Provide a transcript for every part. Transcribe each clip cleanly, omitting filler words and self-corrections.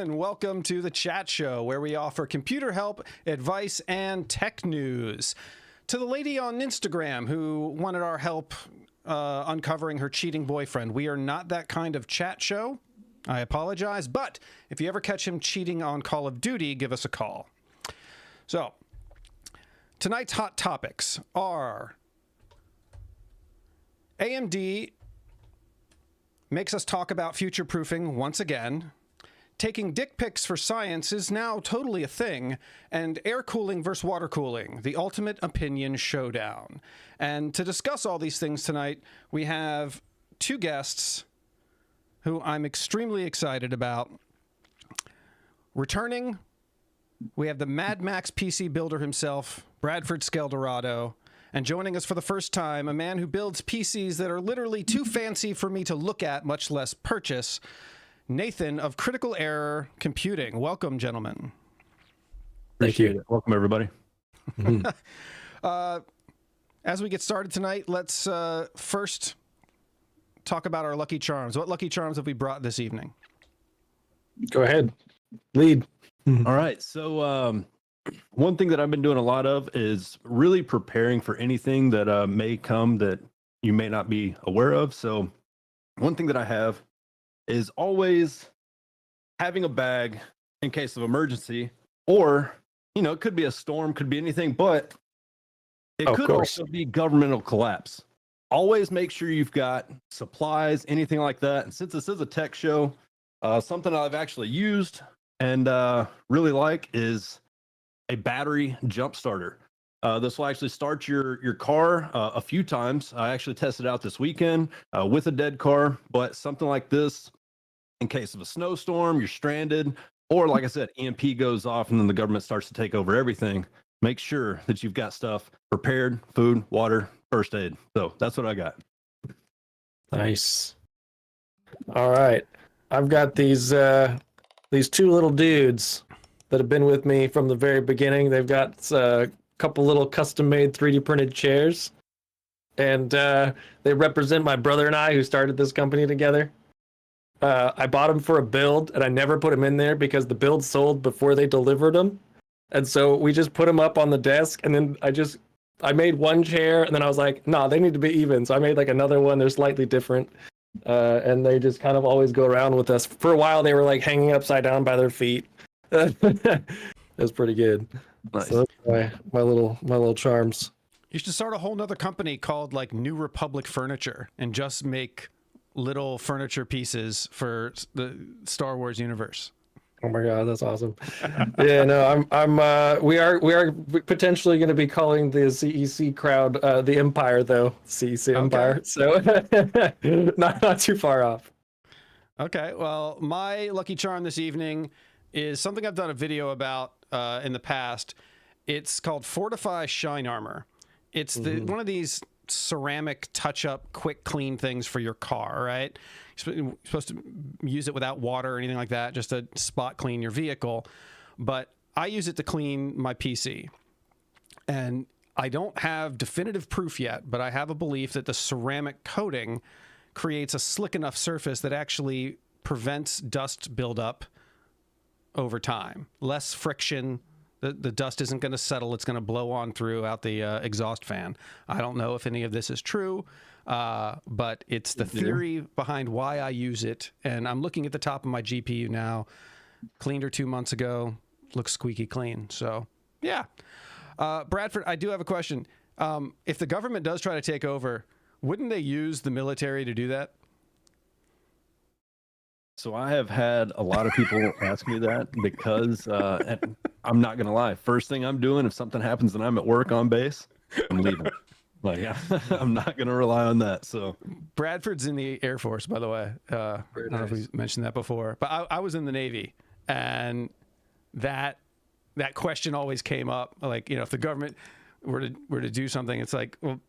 and welcome to the Chat Show, where we offer computer help, advice, and tech news. To the lady on Instagram who wanted our help uncovering her cheating boyfriend, we are not that kind of chat show. I apologize, but if you ever catch him cheating on Call of Duty, give us a call. So, tonight's hot topics are AMD makes us talk about future-proofing once again. Taking dick pics for science is now totally a thing, and air cooling versus water cooling, the ultimate opinion showdown. And to discuss all these things tonight, we have two guests who I'm extremely excited about. Returning, we have the Mad Max PC builder himself, Bradford Skeldorado. And joining us for the first time, a man who builds PCs that are literally too fancy for me to look at, much less purchase, Nathan of Critical Error Computing. Welcome, gentlemen. Appreciate it. Welcome, everybody. As we get started tonight, let's first talk about our lucky charms. What lucky charms have we brought this evening? Go ahead. Lead. All right. So one thing that I've been doing a lot of is really preparing for anything that may come that you may not be aware of. So one thing that I have is always having a bag in case of emergency, or, you know, it could be a storm, could be anything, but it could also be governmental collapse. Always make sure you've got supplies, anything like that. And since this is a tech show, something I've actually used and really like is a battery jump starter. This will actually start your car a few times. I actually tested it out this weekend with a dead car, but something like this, in case of a snowstorm, you're stranded, or like I said, EMP goes off and then the government starts to take over everything. Make sure that you've got stuff prepared, food, water, first aid. So that's what I got. Nice. All right. I've got these two little dudes that have been with me from the very beginning. They've got a couple little custom-made 3D printed chairs, and they represent my brother and I, who started this company together. I bought them for a build, and I never put them in there because the build sold before they delivered them. And so we just put them up on the desk, and then I made one chair, and then I was like, nah, they need to be even. So I made like another one. They're slightly different. And they just kind of always go around with us. For a while, they were like hanging upside down by their feet. It was pretty good. Nice. So that's my little charms. You should start a whole nother company called like New Republic Furniture and just make little furniture pieces for the Star Wars universe. Oh my God, that's awesome. Yeah, no, we are potentially going to be calling the CEC crowd the Empire, though. CEC Empire. So not too far off. Okay, well, my lucky charm this evening is something I've done a video about in the past. It's called Fortify Shine Armor. It's one of these ceramic touch-up, quick clean things for your car, right? You're supposed to use it without water or anything like that, just to spot clean your vehicle. But I use it to clean my PC. And I don't have definitive proof yet, but I have a belief that the ceramic coating creates a slick enough surface that actually prevents dust buildup over time. Less friction. The dust isn't going to settle. It's going to blow on throughout the exhaust fan. I don't know if any of this is true, but it's the theory behind why I use it. And I'm looking at the top of my GPU now. Cleaned her 2 months ago. Looks squeaky clean. So, yeah. Bradford, I do have a question. If the government does try to take over, wouldn't they use the military to do that? So I have had a lot of people ask me that because I'm not going to lie. First thing I'm doing, if something happens and I'm at work on base, I'm leaving. Like, yeah, I'm not going to rely on that. So Bradford's in the Air Force, by the way. I don't know if we mentioned that before, but I was in the Navy, and that question always came up. Like, you know, if the government were to do something, it's like, well,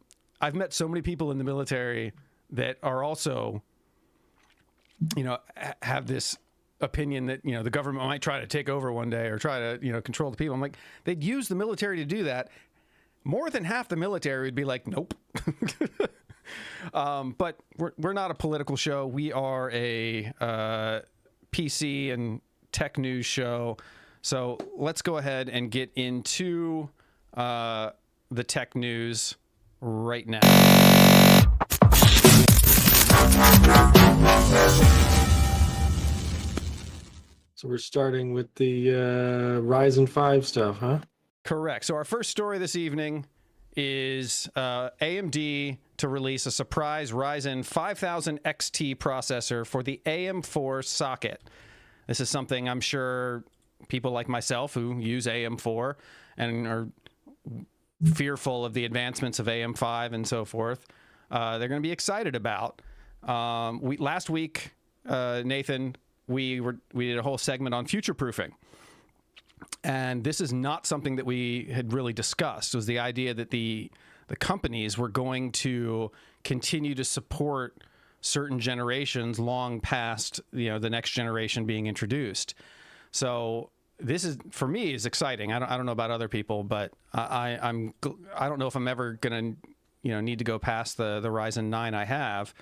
I've met so many people in the military that are also, you know, have this opinion that, you know, the government might try to take over one day or try to, you know, control the people. I'm like, they'd use the military to do that. More than half the military would be like, nope. But we're not a political show. We are a PC and tech news show. So let's go ahead and get into the tech news right now. So we're starting with the Ryzen 5 stuff, huh? Correct. So our first story this evening is AMD to release a surprise Ryzen 5000 XT processor for the AM4 socket. This is something I'm sure people like myself who use AM4 and are fearful of the advancements of AM5 and so forth, they're going to be excited about. Last week, Nathan, we did a whole segment on future proofing. And this is not something that we had really discussed. It was the idea that the companies were going to continue to support certain generations long past, you know, the next generation being introduced. So this is, for me, is exciting. I don't know about other people, but I don't know if I'm ever going to, you know, need to go past the Ryzen 9 I have.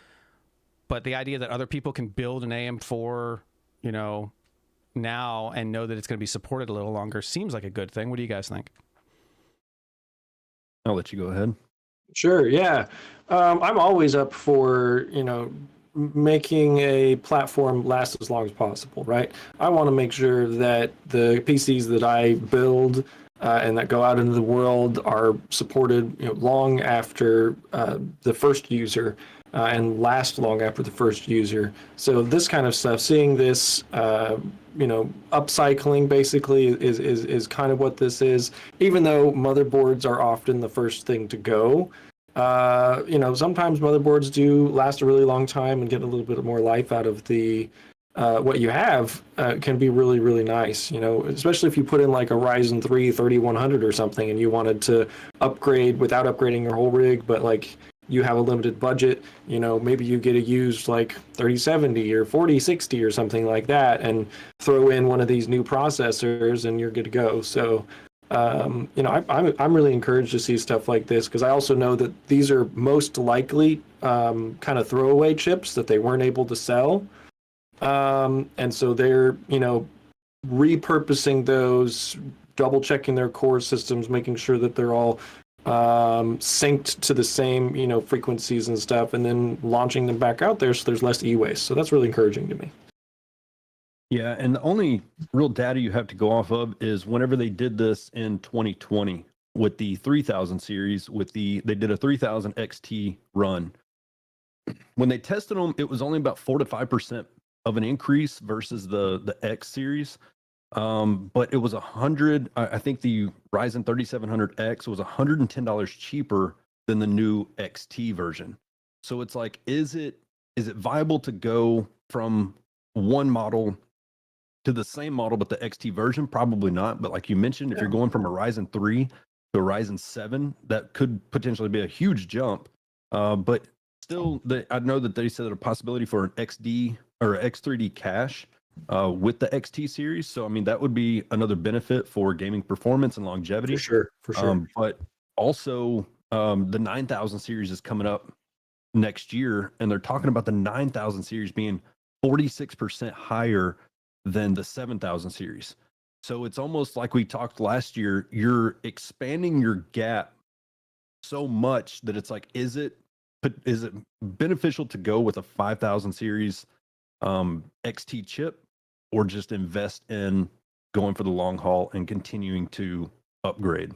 But the idea that other people can build an AM4, you know, now and know that it's going to be supported a little longer seems like a good thing. What do you guys think? I'll let you go ahead. Sure, yeah. I'm always up for, you know, making a platform last as long as possible, right? I want to make sure that the PCs that I build and that go out into the world are supported, you know, long after the first user and last long after the first user. So this kind of stuff, seeing this, you know, upcycling basically is kind of what this is. Even though motherboards are often the first thing to go, you know, sometimes motherboards do last a really long time and get a little bit more life out of the what you have. Can be really, really nice, you know, especially if you put in like a Ryzen 3 3100 or something and you wanted to upgrade without upgrading your whole rig, but like you have a limited budget, you know, maybe you get a used like 3070 or 4060 or something like that and throw in one of these new processors and you're good to go. So you know, I'm really encouraged to see stuff like this because I also know that these are most likely kind of throwaway chips that they weren't able to sell. And so they're, you know, repurposing those, double checking their core systems, making sure that they're all synced to the same, you know, frequencies and stuff, and then launching them back out there so there's less e-waste. So that's really encouraging to me. Yeah, and the only real data you have to go off of is whenever they did this in 2020 with the 3000 series, they did a 3000 XT run. When they tested them, it was only about 4 to 5% of an increase versus the X series. But it was I think the Ryzen 3700X was $110 cheaper than the new XT version. So it's like, is it viable to go from one model to the same model but the XT version? Probably not. But like you mentioned, if you're going from a Ryzen 3 to a Ryzen 7, that could potentially be a huge jump. But still, I know that they said a possibility for an XD or X3D cache with the XT series. So, I mean, that would be another benefit for gaming performance and longevity. For sure. But also, the 9000 series is coming up next year, and they're talking about the 9000 series being 46% higher than the 7000 series. So it's almost like we talked last year, you're expanding your gap so much that it's like, is it beneficial to go with a 5000 series XT chip, or just invest in going for the long haul and continuing to upgrade?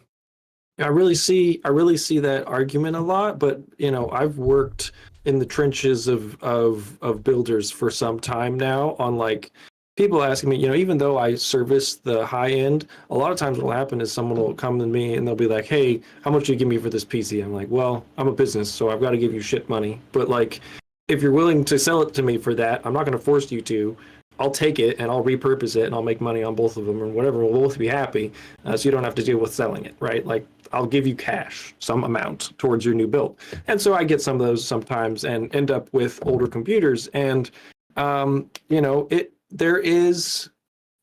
I really see that argument a lot, but you know, I've worked in the trenches of builders for some time now on like people asking me, you know, even though I service the high end, a lot of times what will happen is someone will come to me and they'll be like, hey, how much do you give me for this PC? I'm like, well, I'm a business, so I've got to give you shit money. But like, if you're willing to sell it to me for that, I'm not going to force you to. I'll take it and I'll repurpose it and I'll make money on both of them or whatever. We'll both be happy. So you don't have to deal with selling it, right? Like, I'll give you cash, some amount towards your new build. And so I get some of those sometimes and end up with older computers. And, you know, there is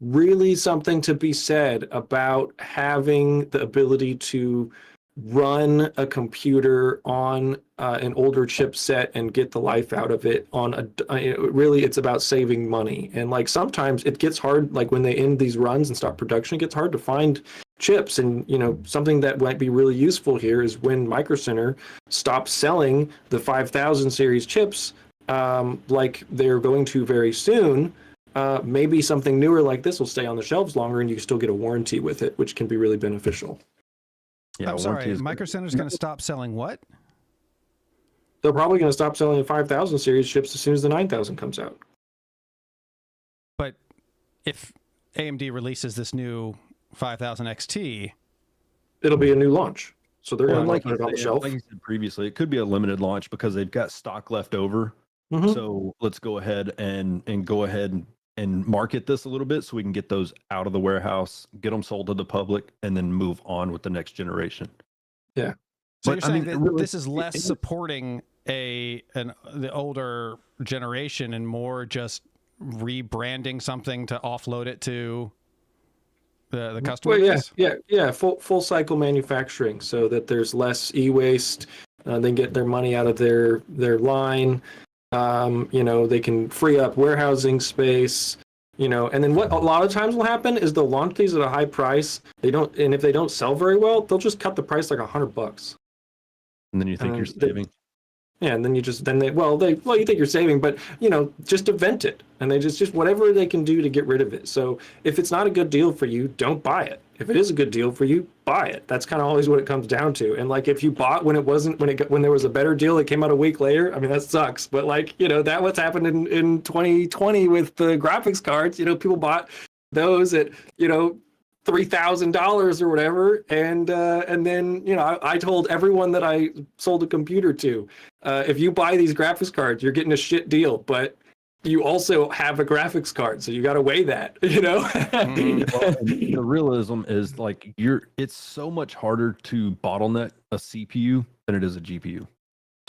really something to be said about having the ability to run a computer on an older chipset and get the life out of it on really it's about saving money. And like sometimes it gets hard, like when they end these runs and stop production, it gets hard to find chips. And something that might be really useful here is when Micro Center stops selling the 5000 series chips, like they're going to very soon. Maybe something newer like this will stay on the shelves longer and you still get a warranty with it, which can be really beneficial. Yeah, I'm sorry, Micro Center's going to stop selling what? They're probably going to stop selling the 5000 series chips as soon as the 9000 comes out. But if AMD releases this new 5000 XT, it'll be a new launch. So they're going to like put it on the shelf. Like you said previously, it could be a limited launch because they've got stock left over. So let's go ahead and go ahead and market this a little bit so we can get those out of the warehouse, get them sold to the public, and then move on with the next generation. Yeah. So you're saying that this is less supporting the older generation and more just rebranding something to offload it to the customer? Well, yeah. Full cycle manufacturing so that there's less e-waste. They get their money out of their line. They can free up warehousing space, and then what a lot of times will happen is they'll launch these at a high price. And if they don't sell very well, they'll just cut the price like $100. And then you think you're saving. Yeah, and then you think you're saving, but just to vent it, and they just whatever they can do to get rid of it. So if it's not a good deal for you, don't buy it. If it is a good deal for you, buy it. That's kind of always what it comes down to. And like if you bought when there was a better deal that came out a week later, I mean that sucks. But like that what's happened in 2020 with the graphics cards. People bought those at $3,000 or whatever, and then I told everyone that I sold a computer to, if you buy these graphics cards, you're getting a shit deal, but you also have a graphics card, so you got to weigh that. Well, the realism is like it's so much harder to bottleneck a CPU than it is a GPU.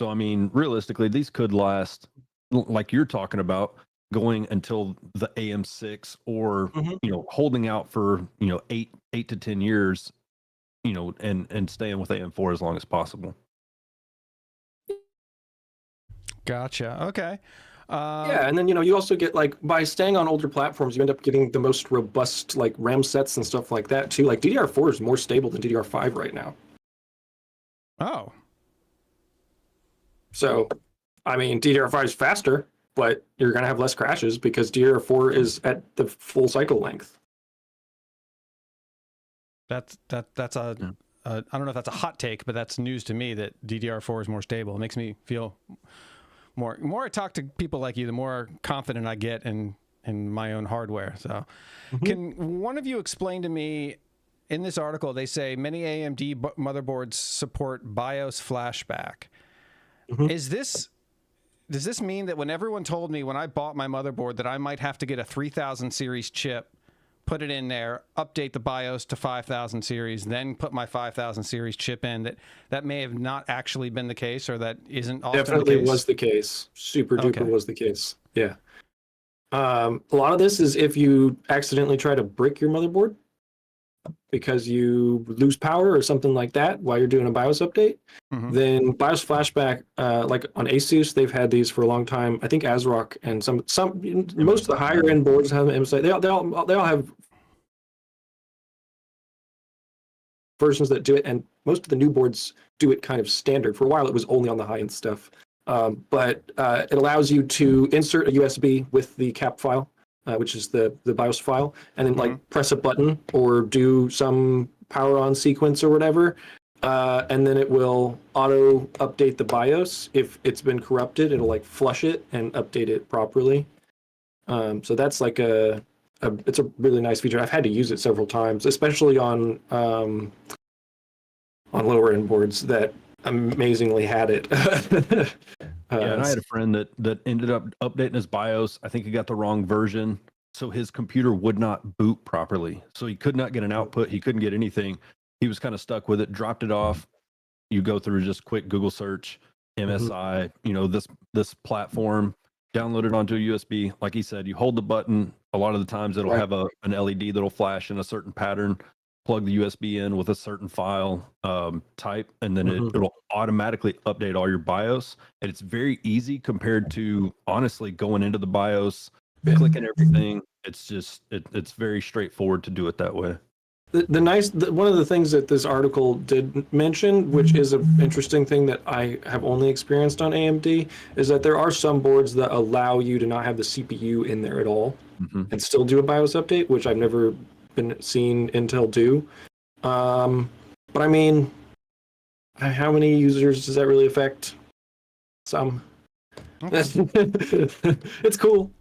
So I mean, realistically, these could last, like you're talking about, going until the AM6 or holding out for 8 to 10 years, and staying with AM4 as long as possible. Gotcha. Okay. Yeah, and then you also get, like, by staying on older platforms, you end up getting the most robust like RAM sets and stuff like that too. Like DDR4 is more stable than DDR5 right now. Oh. So, I mean, DDR5 is faster, but you're going to have less crashes because DDR4 is at the full cycle length. That's I don't know if that's a hot take, but that's news to me that DDR4 is more stable. It makes me feel more I talk to people like you, the more confident I get in my own hardware. So can one of you explain to me, in this article, they say many AMD motherboards support BIOS flashback. Does this mean that when everyone told me when I bought my motherboard that I might have to get a 3000 series chip, put it in there, update the BIOS to 5000 series, then put my 5000 series chip in, that may have not actually been the case, or that isn't often Definitely the case? was the case. Super duper was the case. Yeah. A lot of this is if you accidentally try to brick your motherboard because you lose power or something like that while you're doing a BIOS update, then BIOS flashback, like on Asus, they've had these for a long time. I think ASRock and most of the higher end boards have them. They all have versions that do it, and most of the new boards do it kind of standard. For a while, it was only on the high end stuff, but it allows you to insert a USB with the cap file, which is the BIOS file, and then like press a button or do some power on sequence or whatever, and then it will auto update the BIOS. If it's been corrupted, it'll like flush it and update it properly. So that's like it's a really nice feature. I've had to use it several times, especially on lower end boards that amazingly had it. And I had a friend that ended up updating his BIOS. I think he got the wrong version, so his computer would not boot properly. So he could not get an output. He couldn't get anything. He was kind of stuck with it, dropped it off. You go through just quick Google search, MSI, this platform, download it onto a USB. Like he said, you hold the button. A lot of the times it'll have an LED that'll flash in a certain pattern. plug the USB in with a certain file type, and then it'll automatically update all your BIOS. And it's very easy compared to honestly going into the BIOS, clicking everything. It's just it's very straightforward to do it that way. One of the things that this article did mention, which is an interesting thing that I have only experienced on AMD, is that there are some boards that allow you to not have the CPU in there at all and still do a BIOS update, which I've never been seen Intel do. But I mean, how many users does that really affect? Some. Okay. It's cool.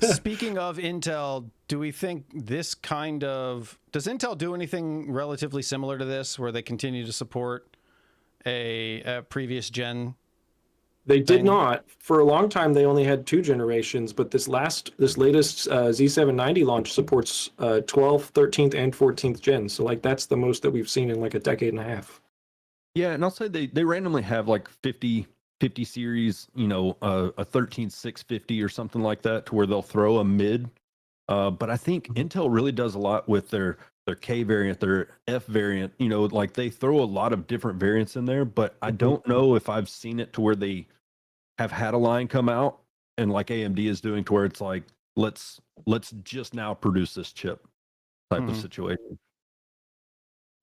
Speaking of Intel, do we think this does Intel do anything relatively similar to this, where they continue to support a previous gen? They did not. For a long time, they only had 2 generations, but this latest Z790 launch supports 12th, 13th, and 14th gen. So like that's the most that we've seen in like a decade and a half. Yeah, and I'll say they randomly have like 50 series, a 13650 or something like that, to where they'll throw a mid. But I think Intel really does a lot with their K variant, their F variant. Like they throw a lot of different variants in there. But I don't know if I've seen it to where they have had a line come out and like AMD is doing, to where it's like let's just now produce this chip type of situation.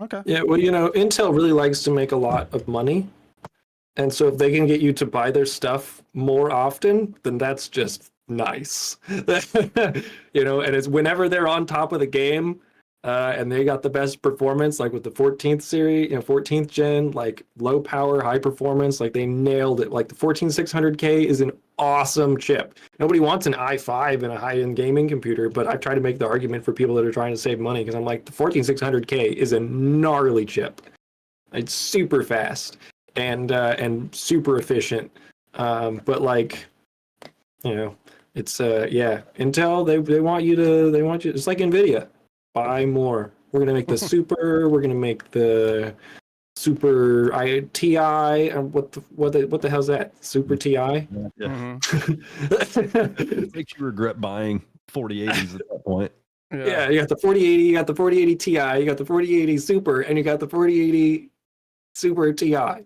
Okay. Yeah, well, Intel really likes to make a lot of money. And so if they can get you to buy their stuff more often, then that's just nice. And it's whenever they're on top of the game and they got the best performance, like with the 14th series, 14th gen, like low power, high performance, like they nailed it. Like the 14600K is an awesome chip. Nobody wants an i5 in a high-end gaming computer, but I try to make the argument for people that are trying to save money, because I'm like, the 14600K is a gnarly chip. It's super fast and super efficient, but like, it's Intel, they want you, it's like Nvidia, buy more. We're gonna make the super, we're gonna make the super TI, and what the hell's that? Super TI? Yeah. It makes you regret buying 4080s at that point. Yeah, you got the 4080, you got the 4080 Ti, you got the 4080 Super, and you got the 4080 Super Ti.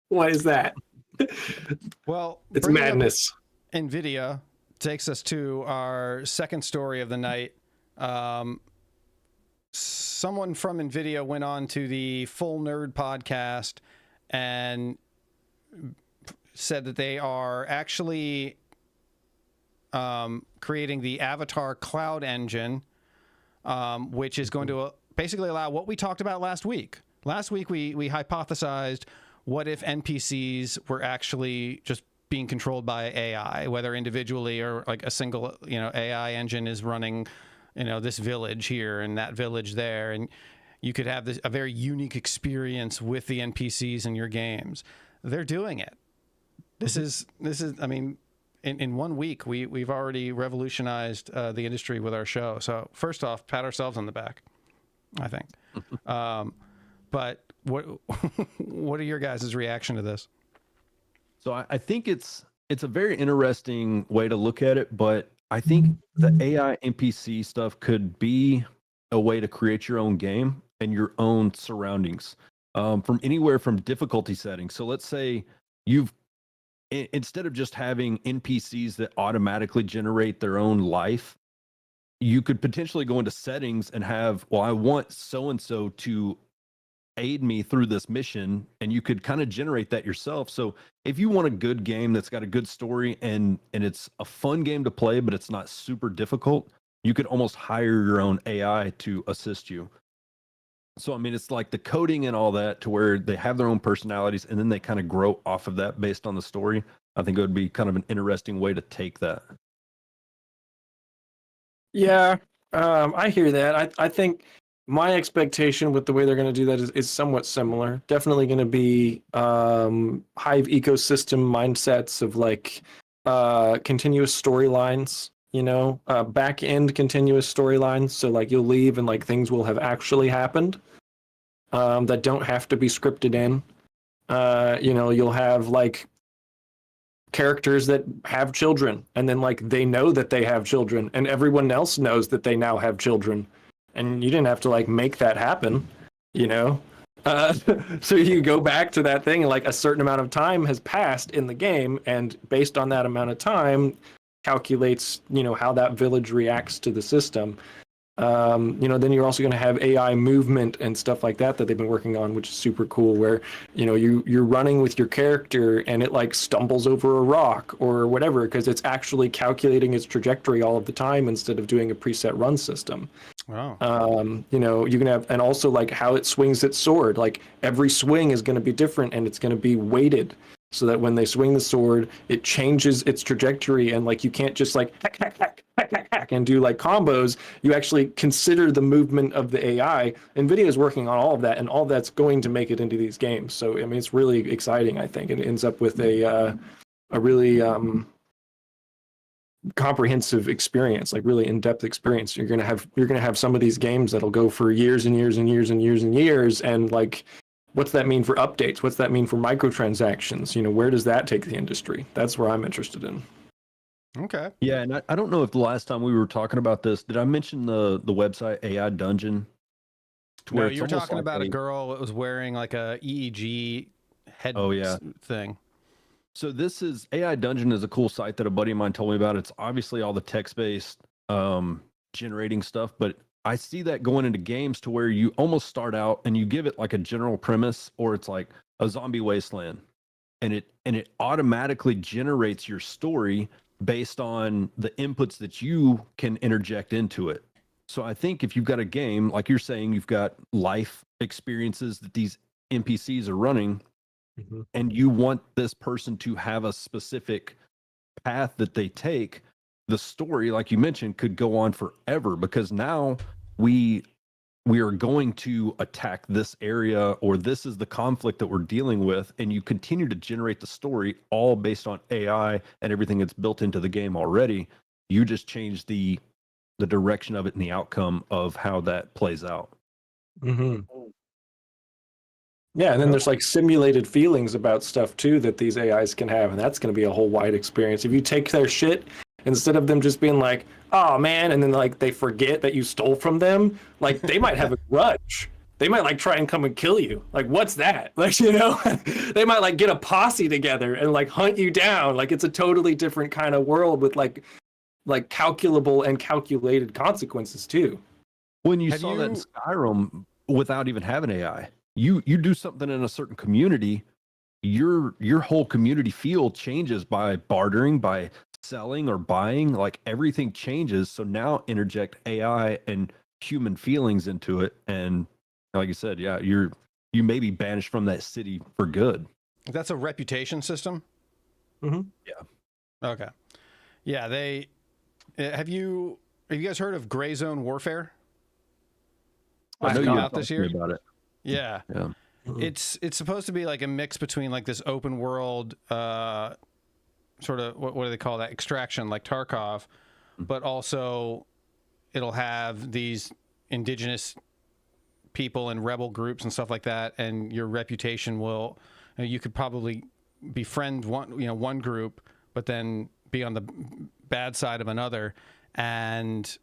Why is that? Well, it's madness. NVIDIA takes us to our second story of the night. Someone from NVIDIA went on to the Full Nerd podcast and said that they are actually creating the Avatar Cloud Engine, which is going to basically allow what we talked about last week. Last week, we hypothesized, what if NPCs were actually just being controlled by AI, whether individually or like a single, AI engine is running, this village here and that village there, and you could have a very unique experience with the NPCs in your games. They're doing it. This is. I mean, in 1 week, we've already revolutionized the industry with our show. So first off, pat ourselves on the back, I think. But what are your guys' reaction to this? So I think it's a very interesting way to look at it, but I think the AI NPC stuff could be a way to create your own game and your own surroundings, from anywhere from difficulty settings. So let's say instead of just having NPCs that automatically generate their own life, you could potentially go into settings and have, well, I want so-and-so to aid me through this mission, and you could kind of generate that yourself. So if you want a good game that's got a good story and it's a fun game to play, but it's not super difficult, you could almost hire your own AI to assist you. So I mean, it's like the coding and all that, to where they have their own personalities and then they kind of grow off of that based on the story. I think it would be kind of an interesting way to take that. Yeah, I hear that. I think my expectation with the way they're going to do that is somewhat similar. Definitely going to be Hive ecosystem mindsets of like continuous storylines, back end continuous storylines. So like you'll leave and like things will have actually happened that don't have to be scripted in. You'll have like characters that have children, and then like they know that they have children, and everyone else knows that they now have children. and you didn't have to like make that happen, you know. Uh, so you go back to that thing, and like a certain amount of time has passed in the game, and based on that amount of time, calculates, you know, how that village reacts to the system. You know, then you're also going to have AI movement and stuff like that they've been working on, which is super cool, where, you know, you're running with your character and it like stumbles over a rock or whatever, because it's actually calculating its trajectory all of the time instead of doing a preset run system. Wow. You know, you can have, and also like how it swings its sword, like every swing is going to be different and it's going to be weighted, so that when they swing the sword, it changes its trajectory, and like you can't just like hack, hack, hack, hack, hack, hack, and do like combos. You actually consider the movement of the AI. NVIDIA is working on all of that, and all of that's going to make it into these games. So I mean, it's really exciting. I think, and it ends up with a really comprehensive experience, like really in-depth experience. You're gonna have some of these games that'll go for years and years and years and years and years, and like, what's that mean for updates? What's that mean for microtransactions? You know, where does that take the industry? That's where I'm interested in. Okay. Yeah, and I don't know if the last time we were talking about this, did I mention the website AI Dungeon? No, you were talking about a girl that was wearing like a EEG head thing. So this is AI Dungeon is a cool site that a buddy of mine told me about. It's obviously all the text-based generating stuff, but I see that going into games to where you almost start out and you give it like a general premise, or it's like a zombie wasteland, and it automatically generates your story based on the inputs that you can interject into it. So I think if you've got a game, like you're saying, you've got life experiences that these NPCs are running, and you want this person to have a specific path that they take, the story, like you mentioned, could go on forever, because now we are going to attack this area, or this is the conflict that we're dealing with, and you continue to generate the story all based on AI and everything that's built into the game already. You just change the direction of it and the outcome of how that plays out. Yeah, and then there's like simulated feelings about stuff too that these AIs can have, and that's going to be a whole wide experience. If you take their shit, instead of them just being like, oh man, and then like they forget that you stole from them, like they might have a grudge. They might like try and come and kill you. Like, what's that? Like, you know, they might like get a posse together and like hunt you down. Like, it's a totally different kind of world with like calculable and calculated consequences too. When you saw that in Skyrim without even having AI, you do something in a certain community, your whole community field changes by bartering, by selling or buying. Like, everything changes. So now interject AI and human feelings into it, and like you said, yeah, you may be banished from that city for good. That's a reputation system. Yeah. Okay. Yeah. Have you guys heard of Gray Zone Warfare? I know you out this year about it. Yeah. It's supposed to be like a mix between like this open world sort of what do they call that, extraction, like Tarkov, but also it'll have these indigenous people and rebel groups and stuff like that, and your reputation will, you could probably befriend one group, but then be on the bad side of another, and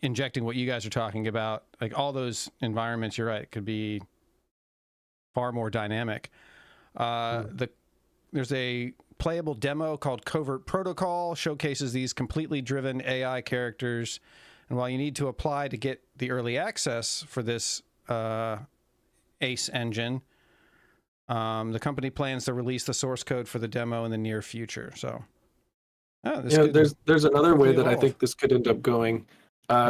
injecting what you guys are talking about, like all those environments. You're right, it could be far more dynamic. There's a playable demo called Covert Protocol, showcases these completely driven AI characters, and while you need to apply to get the early access for this ACE engine, the company plans to release the source code for the demo in the near future. So there's another way that I think this could end up going,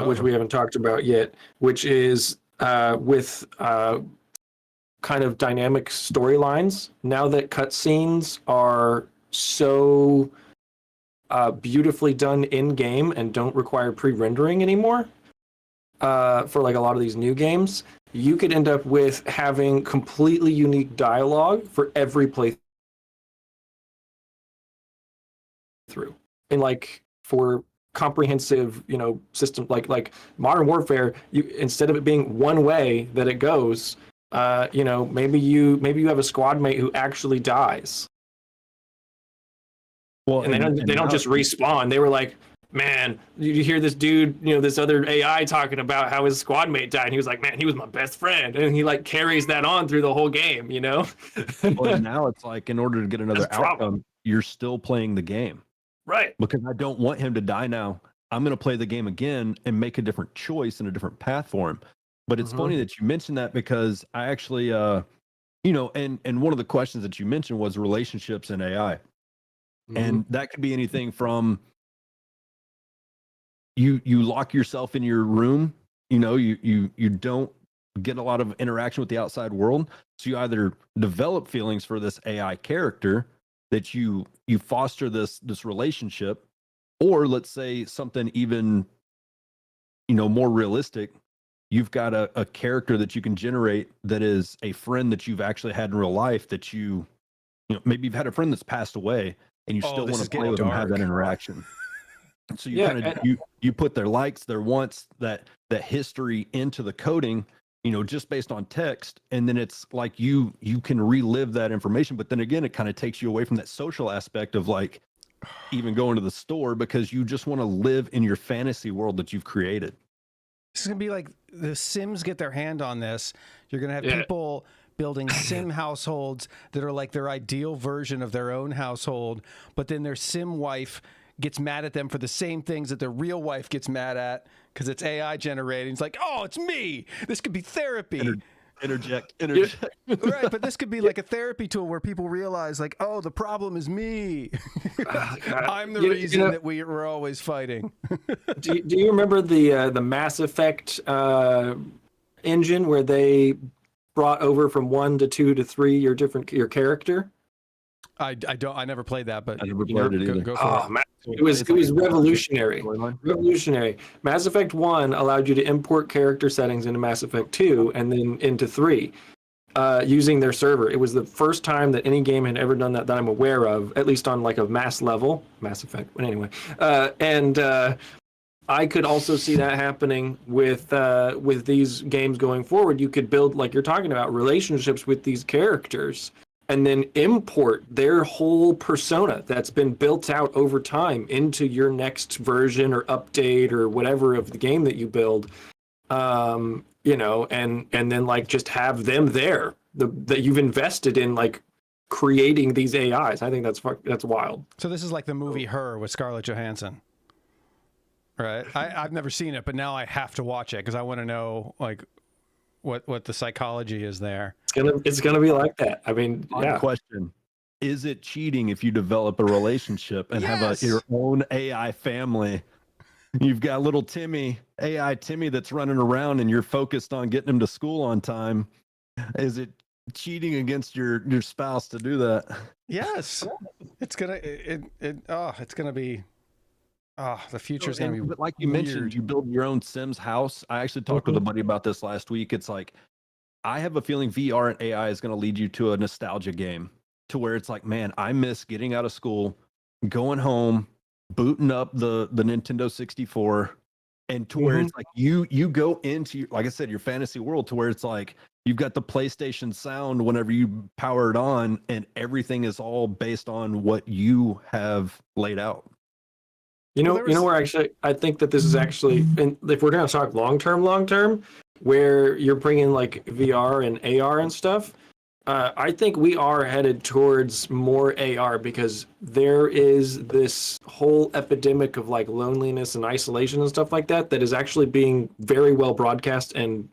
which we haven't talked about yet, which is with kind of dynamic storylines. Now that cutscenes are so beautifully done in game and don't require pre-rendering anymore, for like a lot of these new games, you could end up with having completely unique dialogue for every playthrough. And like for comprehensive, system like Modern Warfare, you, instead of it being one way that it goes, maybe you have a squad mate who actually dies. Well, and they don't just respawn. They were like, man, you hear this dude, this other AI talking about how his squad mate died. And he was like, man, he was my best friend. And he like carries that on through the whole game, Well, now it's like, in order to get another That's a problem. outcome, you're still playing the game. Right. Because I don't want him to die now. I'm going to play the game again and make a different choice and a different path for him. But it's funny that you mentioned that, because I actually, and one of the questions that you mentioned was relationships in AI. And that could be anything from you lock yourself in your room, you don't get a lot of interaction with the outside world. So you either develop feelings for this AI character that you foster this relationship, or let's say something even, more realistic. You've got a character that you can generate that is a friend that you've actually had in real life, that maybe you've had a friend that's passed away and you still want to play with them and have that interaction. So you you put their likes, their wants, that history into the coding, just based on text. And then it's like you can relive that information. But then again, it kind of takes you away from that social aspect of like even going to the store, because you just want to live in your fantasy world that you've created. This is going to be like the Sims get their hand on this. You're going to have people building sim households that are like their ideal version of their own household, but then their sim wife gets mad at them for the same things that their real wife gets mad at because it's AI generated. It's like, oh, it's me. This could be therapy. Interject. Right, but this could be like a therapy tool where people realize, like, oh, the problem is me. I'm the reason that we're always fighting. do you remember the Mass Effect engine where they brought over from 1 to 2 to 3 your character? I never played that, but I never played it either. Go for it. Man, it was revolutionary. Revolutionary. Mass Effect 1 allowed you to import character settings into Mass Effect 2 and then into 3 using their server. It was the first time that any game had ever done that I'm aware of, at least on like a mass level. Mass Effect, but anyway. I could also see that happening with these games going forward. You could build, like you're talking about, relationships with these characters, and then import their whole persona that's been built out over time into your next version or update or whatever of the game that you build. And then like just have them there that you've invested in, like creating these AIs. I think that's wild. So this is like the movie Her with Scarlett Johansson. Right. I've never seen it, but now I have to watch it because I want to know like what the psychology is there. It's gonna be like that. I mean, Question: is it cheating if you develop a relationship and have your own AI family? You've got little AI Timmy that's running around, and you're focused on getting him to school on time. Is it cheating against your spouse to do that? Yes, it's gonna be. Oh, the future is going to be like you mentioned, you build your own Sims house. I actually talked with a buddy about this last week. It's like, I have a feeling VR and AI is going to lead you to a nostalgia game, to where it's like, man, I miss getting out of school, going home, booting up the Nintendo 64, and to where it's like you go into, like I said, your fantasy world, to where it's like you've got the PlayStation sound whenever you power it on, and everything is all based on what you have laid out. Where actually I think that this is actually, and if we're going to talk long term, where you're bringing like VR and AR and stuff, I think we are headed towards more AR, because there is this whole epidemic of like loneliness and isolation and stuff like that is actually being very well broadcast and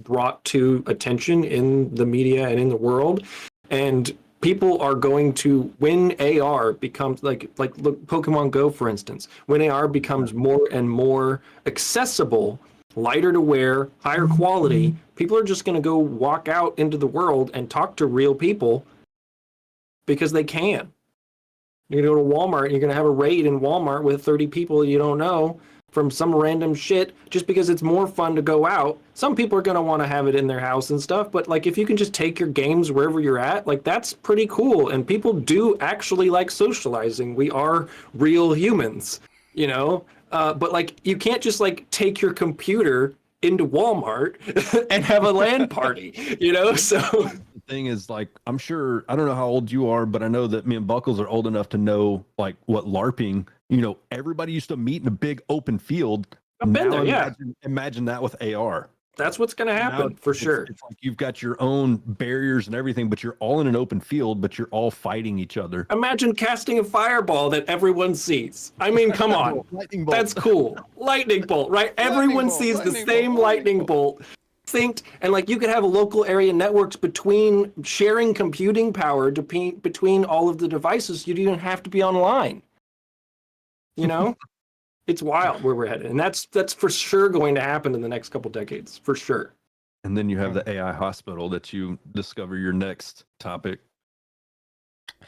brought to attention in the media and in the world. And people are going to, when AR becomes like look, Pokemon Go, for instance, when AR becomes more and more accessible, lighter to wear, higher quality, people are just going to go walk out into the world and talk to real people because they can. You're going to go to Walmart and you're going to have a raid in Walmart with 30 people you don't know from some random shit, just because it's more fun to go out. Some people are going to want to have it in their house and stuff, but like if you can just take your games wherever you're at, like that's pretty cool. And people do actually like socializing. We are real humans, but like you can't just like take your computer into Walmart and have a LAN party, so thing is like, I'm sure, I don't know how old you are, but I know that me and Buckles are old enough to know like what LARPing, everybody used to meet in a big open field. I've been there, yeah. Imagine that with AR. That's what's going to happen for sure. It's like you've got your own barriers and everything, but you're all in an open field, but you're all fighting each other. Imagine casting a fireball that everyone sees. I mean, come on. Lightning bolt. That's cool. Lightning bolt, right? Everyone sees the same lightning bolt. Synced, and like you could have local area networks between sharing computing power between all of the devices. You don't even have to be online. It's wild where we're headed, and that's for sure going to happen in the next couple decades, for sure. And then you have the AI hospital that you discover your next topic.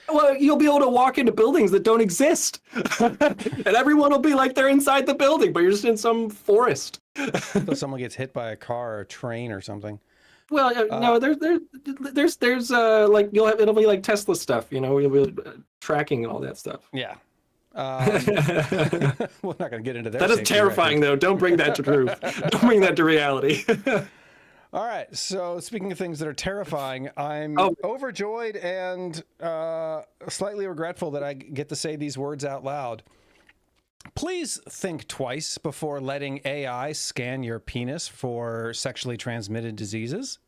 Well, you'll be able to walk into buildings that don't exist, and everyone will be like they're inside the building, but you're just in some forest. So someone gets hit by a car or a train or something. Well, no, there's like it'll be like Tesla stuff, you'll be tracking and all that stuff. Yeah. We're not going to get into that. That is terrifying, though. Don't bring that to truth. Don't bring that to reality. All right. So speaking of things that are terrifying, I'm overjoyed and slightly regretful that I get to say these words out loud. Please think twice before letting AI scan your penis for sexually transmitted diseases.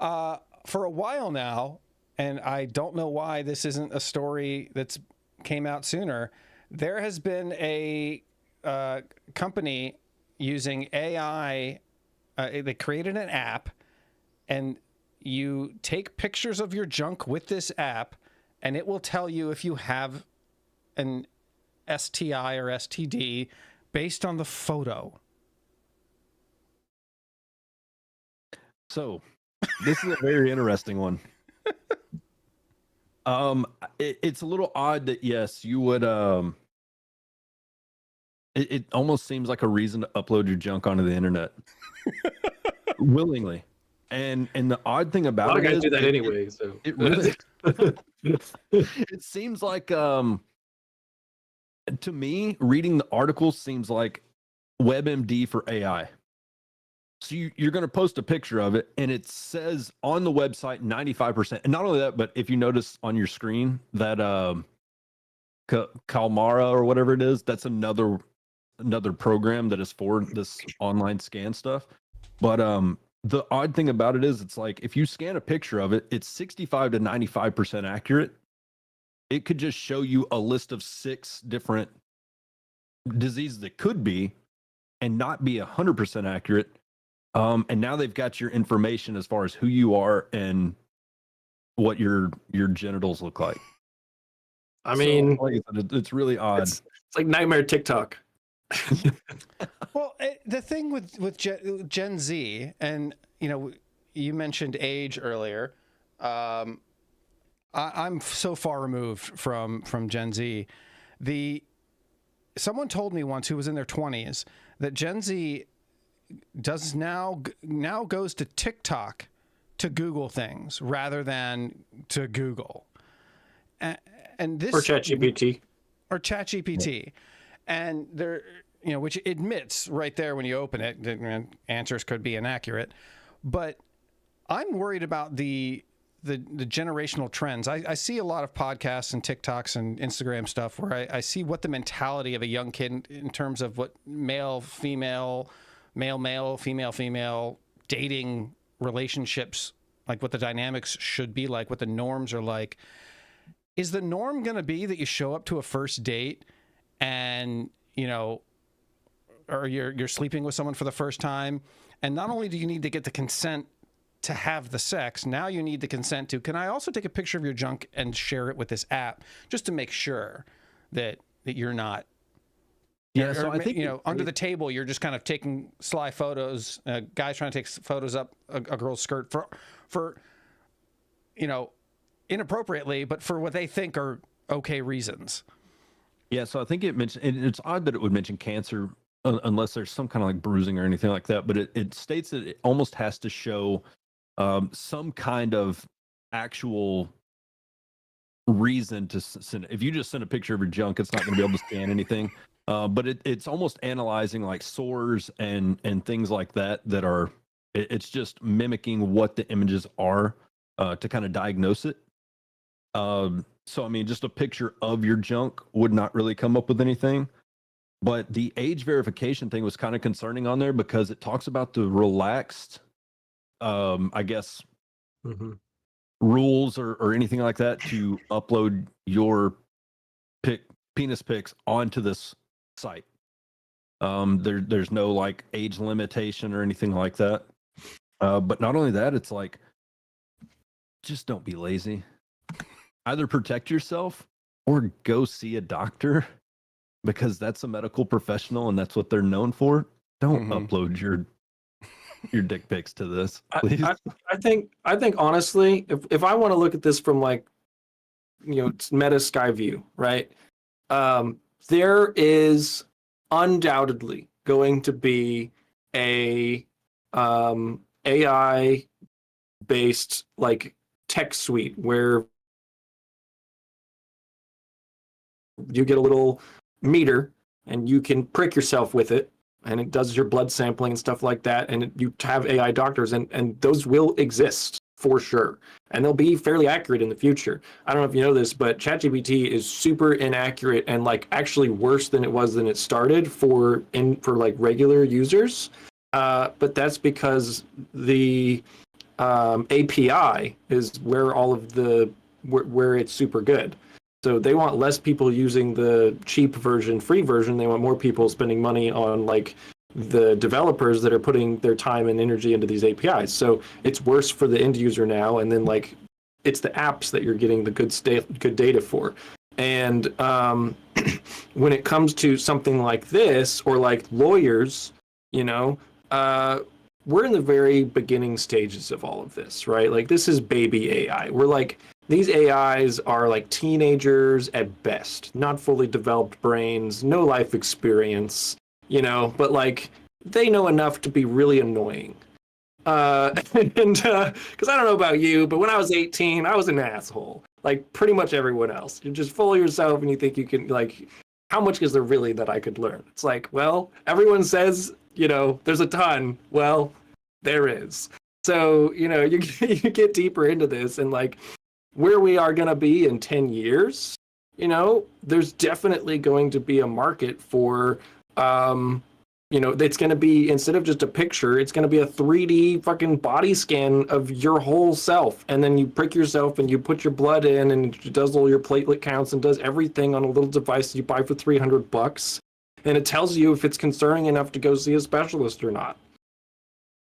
For a while now, and I don't know why this isn't a story that's came out sooner, there has been a company using AI. They created an app, and you take pictures of your junk with this app, and it will tell you if you have an STI or STD based on the photo. So this is a very interesting one. It's a little odd that yes, you would it almost seems like a reason to upload your junk onto the internet willingly. And the odd thing about a lot it of guys is do that anyway, so it really it seems like to me reading the article seems like WebMD for AI. So you're going to post a picture of it, and it says on the website 95%. And not only that, but if you notice on your screen that 𝐂𝐿Mara or whatever it is, that's another program that is for this online scan stuff. But the odd thing about it is, it's like if you scan a picture of it, it's 65 to 95% accurate. It could just show you a list of 6 different diseases that could be, and not be 100% accurate. And now they've got your information as far as who you are and what your genitals look like. I mean, it's really odd. It's like nightmare TikTok. Well, the thing with Gen Z, and you mentioned age earlier. I'm so far removed from Gen Z. Someone told me once, who was in their 20s, that Gen Z does now goes to TikTok to Google things rather than to Google, and this or ChatGPT and there, which admits right there when you open it, the answers could be inaccurate. But I'm worried about the generational trends. I see a lot of podcasts and TikToks and Instagram stuff where I see what the mentality of a young kid in terms of what male, female, female dating relationships, like what the dynamics should be like, what the norms are like. Is the norm going to be that you show up to a first date and, or you're sleeping with someone for the first time, and not only do you need to get the consent to have the sex, now you need the consent to, can I also take a picture of your junk and share it with this app just to make sure that you're not, so I think, under the table, you're just kind of taking sly photos, guys trying to take photos up a girl's skirt for inappropriately, but for what they think are okay reasons. Yeah, so I think it mentioned, and it's odd that it would mention cancer unless there's some kind of like bruising or anything like that, but it states that it almost has to show some kind of actual reason to send. If you just send a picture of your junk, it's not going to be able to scan anything. But it's almost analyzing like sores and things like that are It's just mimicking what the images are to kind of diagnose it. So, I mean, just a picture of your junk would not really come up with anything. But the age verification thing was kind of concerning on there because it talks about the relaxed, I guess, rules or anything like that to upload your penis pics onto this site. There's no like age limitation or anything like that. But not only that, it's like, just don't be lazy. Either protect yourself or go see a doctor, because that's a medical professional and that's what they're known for. Don't upload your dick pics to this, please. I think honestly, if I want to look at this from like, meta sky view, right? There is undoubtedly going to be a AI based like tech suite where you get a little meter and you can prick yourself with it, and it does your blood sampling and stuff like that, and you have AI doctors, and those will exist for sure, and they'll be fairly accurate in the future. I don't know if you know this, but ChatGPT is super inaccurate and like actually worse than it was when it started for like regular users, but that's because the API is where all of the where it's super good. So they want less people using the cheap version, free version. They want more people spending money on like the developers that are putting their time and energy into these APIs. So it's worse for the end user now. And then like it's the apps that you're getting the good data for. And when it comes to something like this, or like lawyers, we're in the very beginning stages of all of this, right? Like this is baby AI. We're like, these AIs are like teenagers at best, not fully developed brains, no life experience, but like they know enough to be really annoying. Because I don't know about you, but when I was 18, I was an asshole, like pretty much everyone else. You're just full of yourself and you think you can, like, how much is there really that I could learn? It's like, well, everyone says, there's a ton. Well, there is. So, you get deeper into this, and like, where we are going to be in 10 years, there's definitely going to be a market for, it's going to be, instead of just a picture, it's going to be a 3D fucking body scan of your whole self. And then you prick yourself and you put your blood in, and it does all your platelet counts and does everything on a little device you buy for $300. And it tells you if it's concerning enough to go see a specialist or not.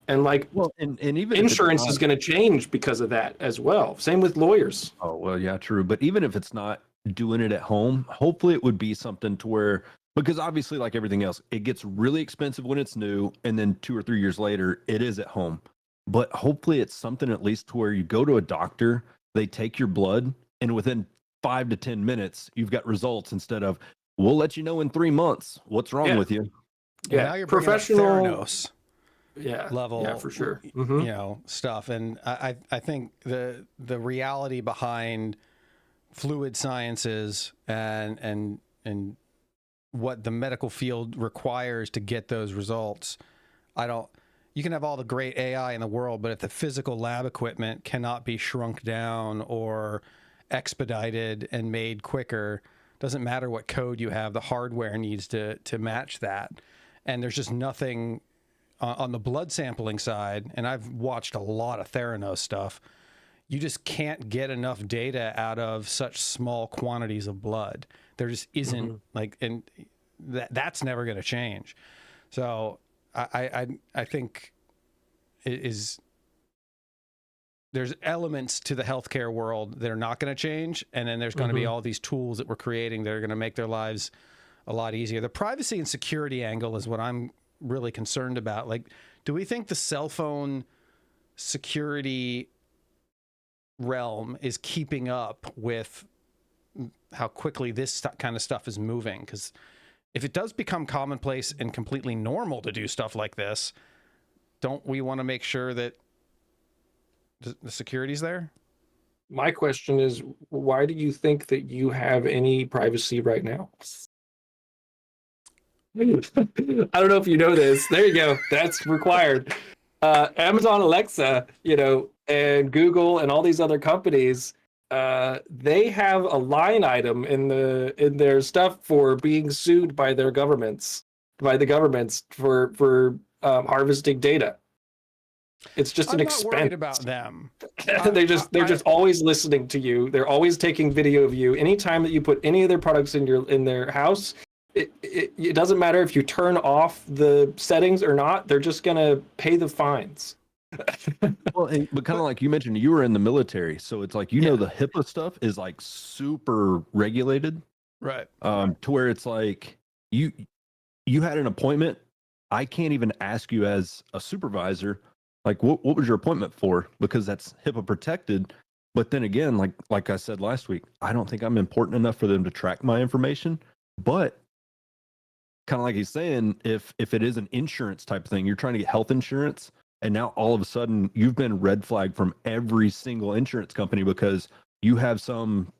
And like, well, and even insurance is going to change because of that as well. Same with lawyers. Oh, well, yeah, true. But even if it's not doing it at home, hopefully it would be something to where, because obviously like everything else, it gets really expensive when it's new, and then 2 or 3 years later, it is at home. But hopefully it's something at least to where you go to a doctor, they take your blood, and within 5 to 10 minutes, you've got results, instead of, we'll let you know in 3 months what's wrong with you. Yeah, now you're professional Theranos level, yeah, for sure. Stuff. And I think the reality behind fluid sciences and what the medical field requires to get those results, you can have all the great AI in the world, but if the physical lab equipment cannot be shrunk down or expedited and made quicker, doesn't matter what code you have, the hardware needs to match that. And there's just nothing on the blood sampling side, and I've watched a lot of Theranos stuff, you just can't get enough data out of such small quantities of blood. There just isn't and that's never going to change. So I think there's elements to the healthcare world that are not going to change, and then there's going to be all these tools that we're creating that are going to make their lives a lot easier. The privacy and security angle is what I'm really concerned about. Like, do we think the cell phone security realm is keeping up with how quickly this kind of stuff is moving? Because if it does become commonplace and completely normal to do stuff like this, don't we want to make sure that the security's there? My question is, why do you think that you have any privacy right now? I don't know if you know this. There you go. That's required. Amazon Alexa, and Google and all these other companies, they have a line item in their stuff for being sued by the governments for harvesting data. It's just I'm an not expense. worried about them. They're just always listening to you. They're always taking video of you. Anytime that you put any of their products in their house, it doesn't matter if you turn off the settings or not. They're just gonna pay the fines. Well, but kind of like you mentioned, you were in the military, so it's like the HIPAA stuff is like super regulated, Right? To where it's like you had an appointment. I can't even ask you as a supervisor, like what was your appointment for, because that's HIPAA protected. But then again, like I said last week, I don't think I'm important enough for them to track my information. But kind of like he's saying, if it is an insurance type thing, you're trying to get health insurance, and now all of a sudden you've been red flagged from every single insurance company because you have some,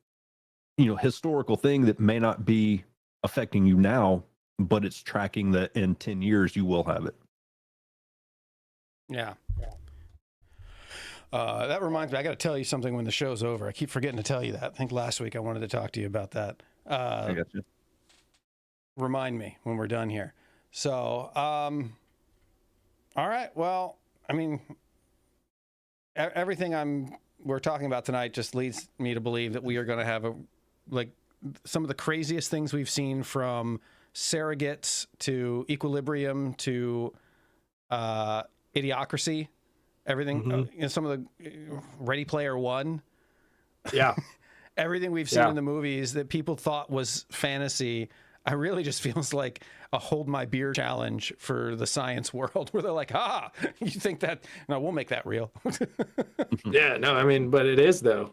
historical thing that may not be affecting you now, but it's tracking that in 10 years you will have it. Yeah. That reminds me, I got to tell you something when the show's over. I keep forgetting to tell you that. I think last week I wanted to talk to you about that. I got you. Remind me when we're done here. So, all right. Well, I mean, everything we're talking about tonight just leads me to believe that we are going to have some of the craziest things we've seen, from surrogates to equilibrium to idiocracy, everything. Mm-hmm. Some of the Ready Player One. Yeah. Everything we've seen in the movies that people thought was fantasy, I really just feels like a hold my beer challenge for the science world, where they're like, you think that? No, we'll make that real. Yeah, no, I mean, but it is though.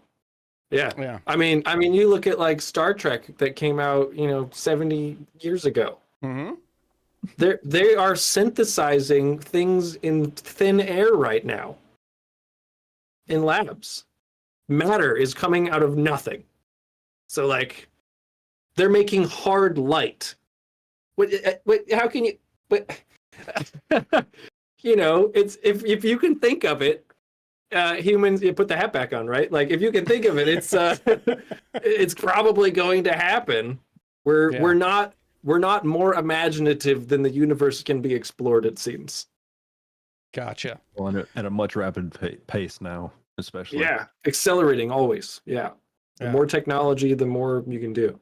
Yeah. Yeah. I mean, you look at like Star Trek that came out, 70 years ago. Mm-hmm. They are synthesizing things in thin air right now in labs. Matter is coming out of nothing. So like, they're making hard light. What? How can you? But it's if you can think of it, humans. You put the hat back on, right? Like if you can think of it, it's it's probably going to happen. We're not more imaginative than the universe can be explored. It seems. Gotcha. Well, at a much rapid pace now, especially. Yeah, accelerating always. Yeah, the more technology, the more you can do.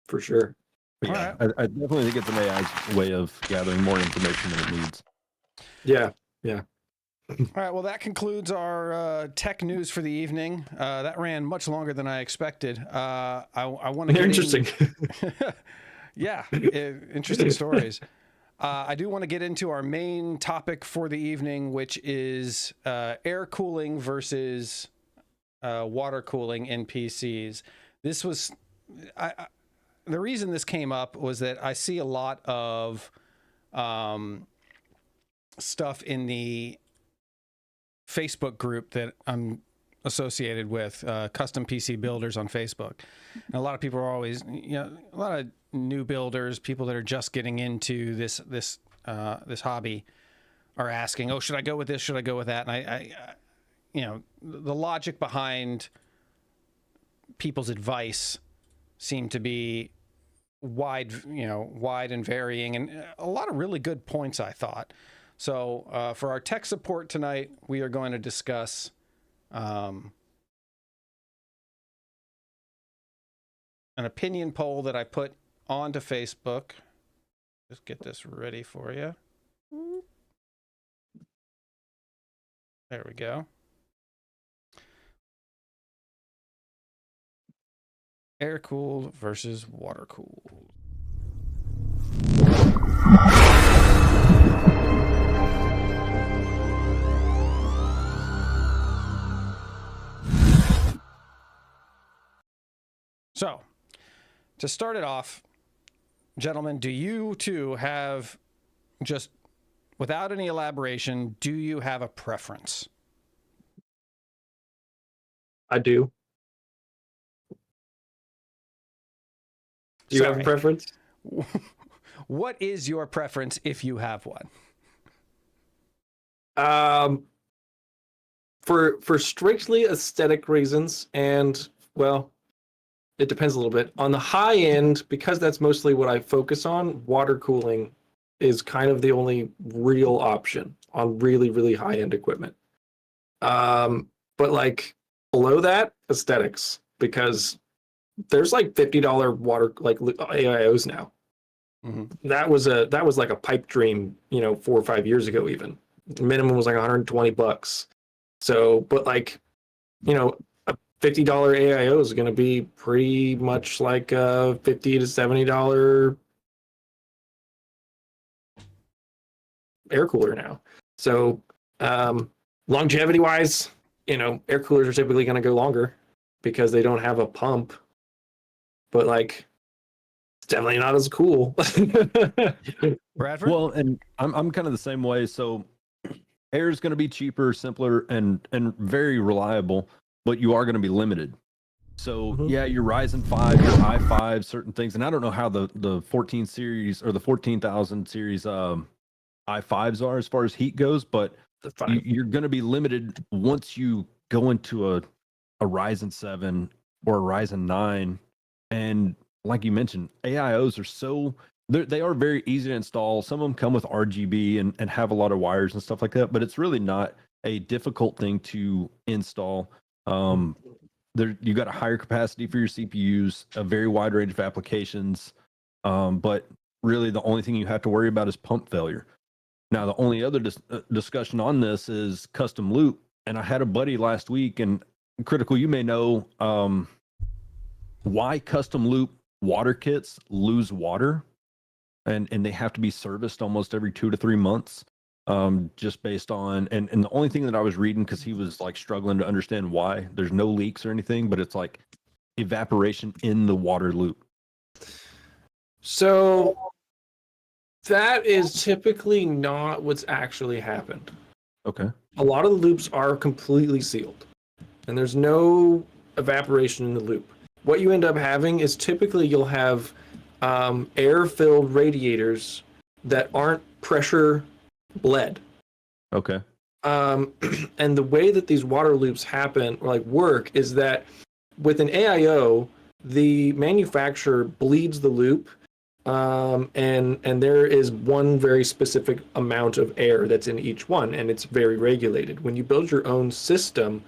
For sure. Yeah, right. I definitely think it's an AI's way of gathering more information than it needs. Yeah. All right. Well, that concludes our tech news for the evening. That ran much longer than I expected. I want to get interesting. Interesting stories. I do want to get into our main topic for the evening, which is air cooling versus water cooling in PCs. This was the reason this came up was that I see a lot of stuff in the Facebook group that I'm associated with, custom PC builders on Facebook. And a lot of people are always, a lot of new builders, people that are just getting into this hobby, are asking, "Oh, should I go with this? Should I go with that?" And I the logic behind people's advice seemed to be wide and varying, and a lot of really good points, I thought. So for our tech support tonight, we are going to discuss an opinion poll that I put onto Facebook. Just get this ready for you. There we go. Air cooled versus water cooled. So, to start it off, gentlemen, do you two have, just without any elaboration, do you have a preference? I do. Do you have a preference? What is your preference if you have one? Um, for strictly aesthetic reasons, and well, it depends a little bit. On the high end, because that's mostly what I focus on, water cooling is kind of the only real option on really, really high end equipment. But like below that, aesthetics, because there's like $50 water like AIOs now. Mm-hmm. That was like a pipe dream, 4 or 5 years ago even. The minimum was like $120. So, but like, a $50 AIO is going to be pretty much like a $50 to $70 air cooler now. So, longevity wise, air coolers are typically going to go longer because they don't have a pump. But like, it's definitely not as cool. Bradford? Well, and I'm kind of the same way. So air is going to be cheaper, simpler, and very reliable, but you are going to be limited. So yeah, your Ryzen 5, your i5, certain things, and I don't know how the 14 series or the 14,000 series i5s are as far as heat goes, but you're going to be limited once you go into a Ryzen 7 or a Ryzen 9. And like you mentioned, AIOs are they are very easy to install. Some of them come with RGB and have a lot of wires and stuff like that, but it's really not a difficult thing to install. You got a higher capacity for your CPUs, a very wide range of applications, but really the only thing you have to worry about is pump failure. Now, the only other discussion on this is custom loop, and I had a buddy last week, and Critical, you may know why custom loop water kits lose water, and they have to be serviced almost every 2 to 3 months, just based on and the only thing that I was reading, because he was like struggling to understand why there's no leaks or anything, but it's like evaporation in the water loop. So that is typically not what's actually happened. Okay. A lot of the loops are completely sealed, and there's no evaporation in the loop. What you end up having is typically you'll have air-filled radiators that aren't pressure bled. Okay. And the way that these water loops happen or like work is that with an AIO, the manufacturer bleeds the loop, and there is one very specific amount of air that's in each one, and it's very regulated. When you build your own system,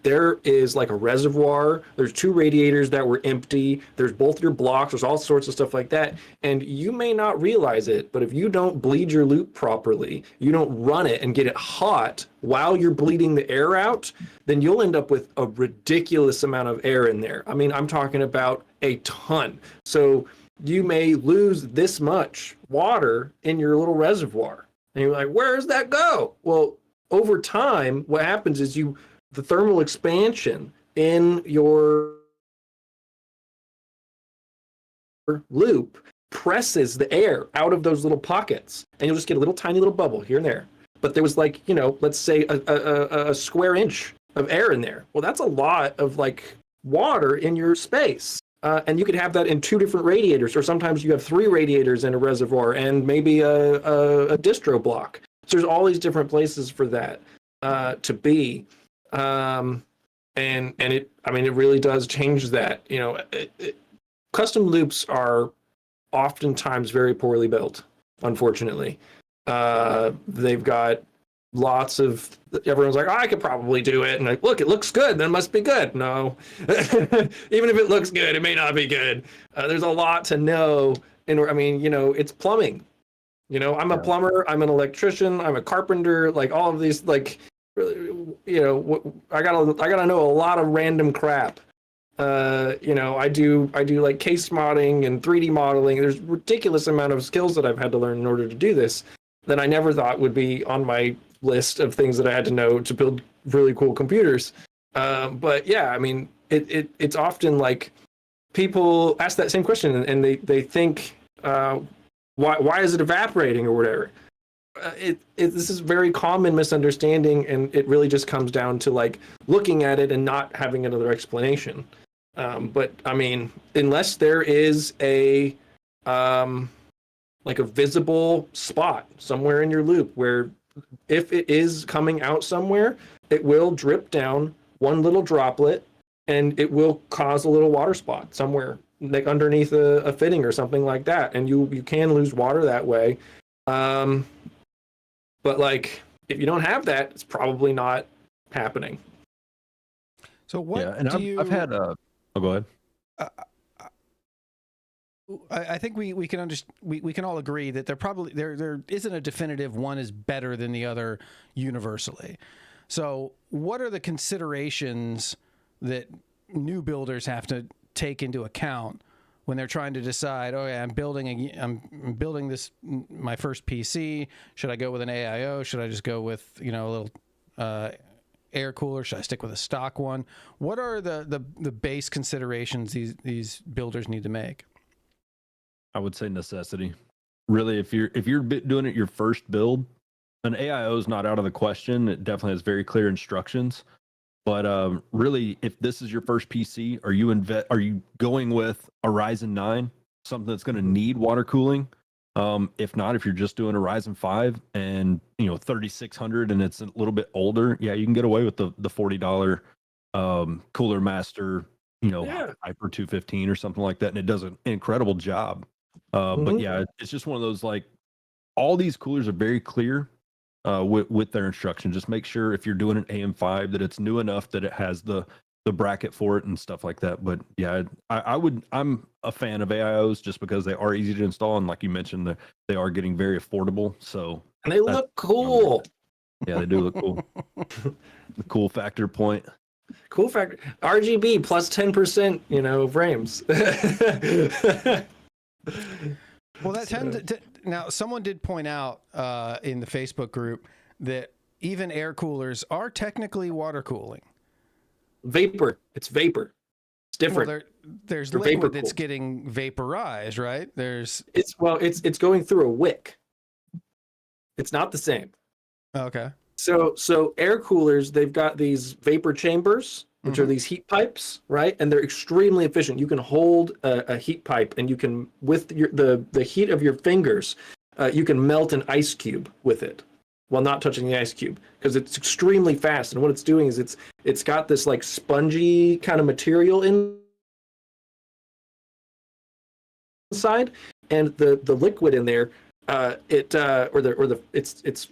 there is like a reservoir, there's 2 radiators that were empty, there's both your blocks, there's all sorts of stuff like that, and you may not realize it, but if you don't bleed your loop properly, you don't run it and get it hot while you're bleeding the air out, then you'll end up with a ridiculous amount of air in there. I mean, I'm talking about a ton. So you may lose this much water in your little reservoir, and you're like, where's that go? Well, over time, what happens is the thermal expansion in your loop presses the air out of those little pockets, and you'll just get a little tiny little bubble here and there. But there was like, let's say a square inch of air in there. Well, that's a lot of like water in your space. And you could have that in 2 different radiators, or sometimes you have 3 radiators in a reservoir and maybe a distro block. So there's all these different places for that to be. And it really does change that. Custom loops are oftentimes very poorly built, unfortunately. They've got lots of, everyone's like, oh, I could probably do it, and like, look, it looks good, then it must be good. No. Even if it looks good, it may not be good. There's a lot to know. It's plumbing. I'm a plumber, I'm an electrician, I'm a carpenter, like all of these, like, I gotta know a lot of random crap. I do like case modding and 3D modeling. There's a ridiculous amount of skills that I've had to learn in order to do this that I never thought would be on my list of things that I had to know to build really cool computers. But yeah, it's often like people ask that same question and they think, why is it evaporating or whatever? This is very common misunderstanding, and it really just comes down to like looking at it and not having another explanation. But unless there is like a visible spot somewhere in your loop where if it is coming out somewhere, it will drip down one little droplet, and it will cause a little water spot somewhere, like underneath a fitting or something like that, and you can lose water that way. But like, if you don't have that, it's probably not happening. So what? Yeah, and I've had oh, go ahead. I think we can we can all agree that there isn't a definitive one is better than the other universally. So what are the considerations that new builders have to take into account when they're trying to decide, oh yeah, I'm building this my first PC, should I go with an AIO, should I just go with, you know, a little air cooler, should I stick with a stock one? What are the base considerations these builders need to make? I would say necessity. Really, if you're doing it your first build, an AIO is not out of the question. It definitely has very clear instructions. But really, if this is your first PC, are you going with a Ryzen 9, something that's going to need water cooling? If not, if you're just doing a Ryzen 5 and, you know, 3600 and it's a little bit older, yeah, you can get away with the $40 Cooler Master, you know, Hyper 215 or something like that, and it does an incredible job. But yeah, it's just one of those, like, all these coolers are very clear with their instructions. Just make sure if you're doing an AM5 that it's new enough that it has the bracket for it and stuff like that. But yeah, I'm a fan of AIOs just because they are easy to install, and like you mentioned, they are getting very affordable. So and they look cool. Yeah, they do look cool. The cool factor point. Cool factor. RGB plus 10%, you know, frames. Well, now someone did point out in the Facebook group that even air coolers are technically water cooling. Vapor. It's vapor. It's different. Well, there's liquid that's getting vaporized, right? It's going through a wick. It's not the same. Okay. So air coolers, they've got these vapor chambers, which are these heat pipes, right? And they're extremely efficient. You can hold a heat pipe, and you can, with the heat of your fingers, you can melt an ice cube with it while not touching the ice cube, because it's extremely fast. And what it's doing is it's got this like spongy kind of material inside, and the liquid in there, it's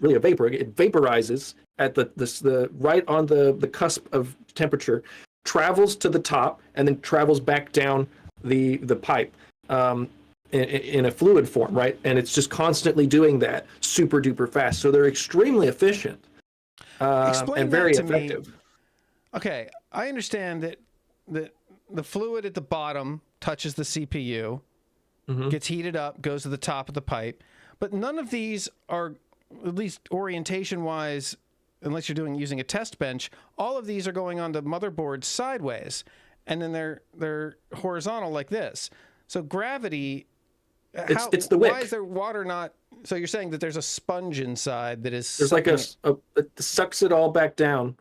really a vapor. It vaporizes at the right on the cusp of temperature, travels to the top, and then travels back down the pipe in a fluid form, right? And it's just constantly doing that, super duper fast. So they're extremely efficient and very effective. Me. Okay, I understand that the fluid at the bottom touches the CPU, gets heated up, goes to the top of the pipe. But none of these are, at least orientation-wise, unless you're using a test bench, all of these are going on the motherboard sideways, and then they're horizontal like this. So gravity, it's the wick. Why is there water not? So you're saying that there's a sponge inside that is. There's like it sucks it all back down,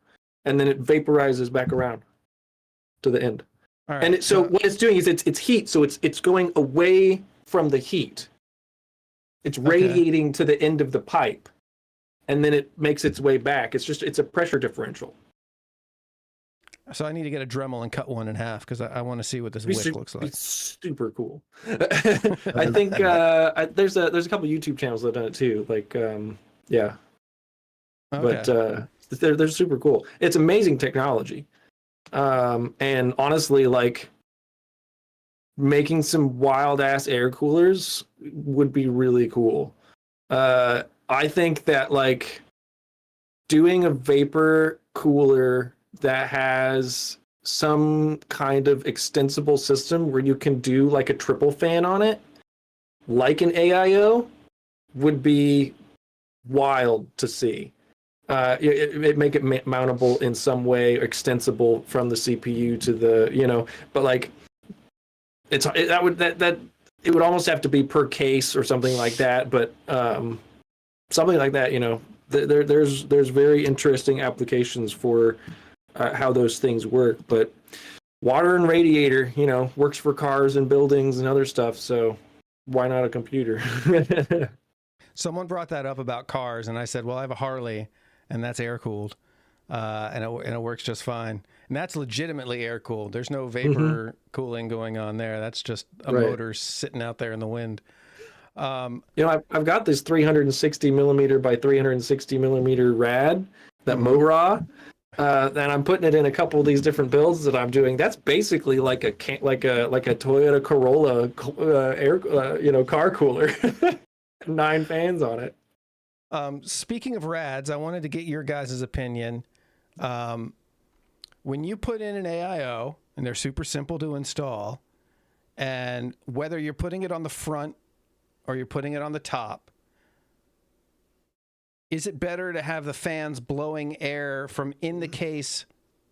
and then it vaporizes back around to the end. All right, and so what it's doing is it's heat, so it's going away from the heat. It's radiating to the end of the pipe, and then it makes its way back. It's a pressure differential. So I need to get a Dremel and cut one in half, because I want to see what this wick looks like. It's super cool. I think there's a couple YouTube channels that have done it too. Like yeah, but they're super cool. It's amazing technology, and honestly, like, making some wild ass air coolers would be really cool. I think that, like, doing a vapor cooler that has some kind of extensible system where you can do like a triple fan on it, like an AIO, would be wild to see. It make it mountable in some way, extensible from the CPU to the, you know, but like, it would almost have to be per case or something like that. But something like that, you know, there's very interesting applications for how those things work. But water and radiator, you know, works for cars and buildings and other stuff. So why not a computer? Someone brought that up about cars, and I said, well, I have a Harley, and that's air-cooled, and it works just fine. And that's legitimately air-cooled. There's no vapor cooling going on there. That's just a motor sitting out there in the wind. I've got this 360 millimeter by 360 millimeter rad, that MORA, and I'm putting it in a couple of these different builds that I'm doing. That's basically like a Toyota Corolla car cooler. 9 fans on it. Speaking of rads, I wanted to get your guys' opinion. When you put in an AIO, and they're super simple to install, and whether you're putting it on the front or you're putting it on the top, is it better to have the fans blowing air from in the case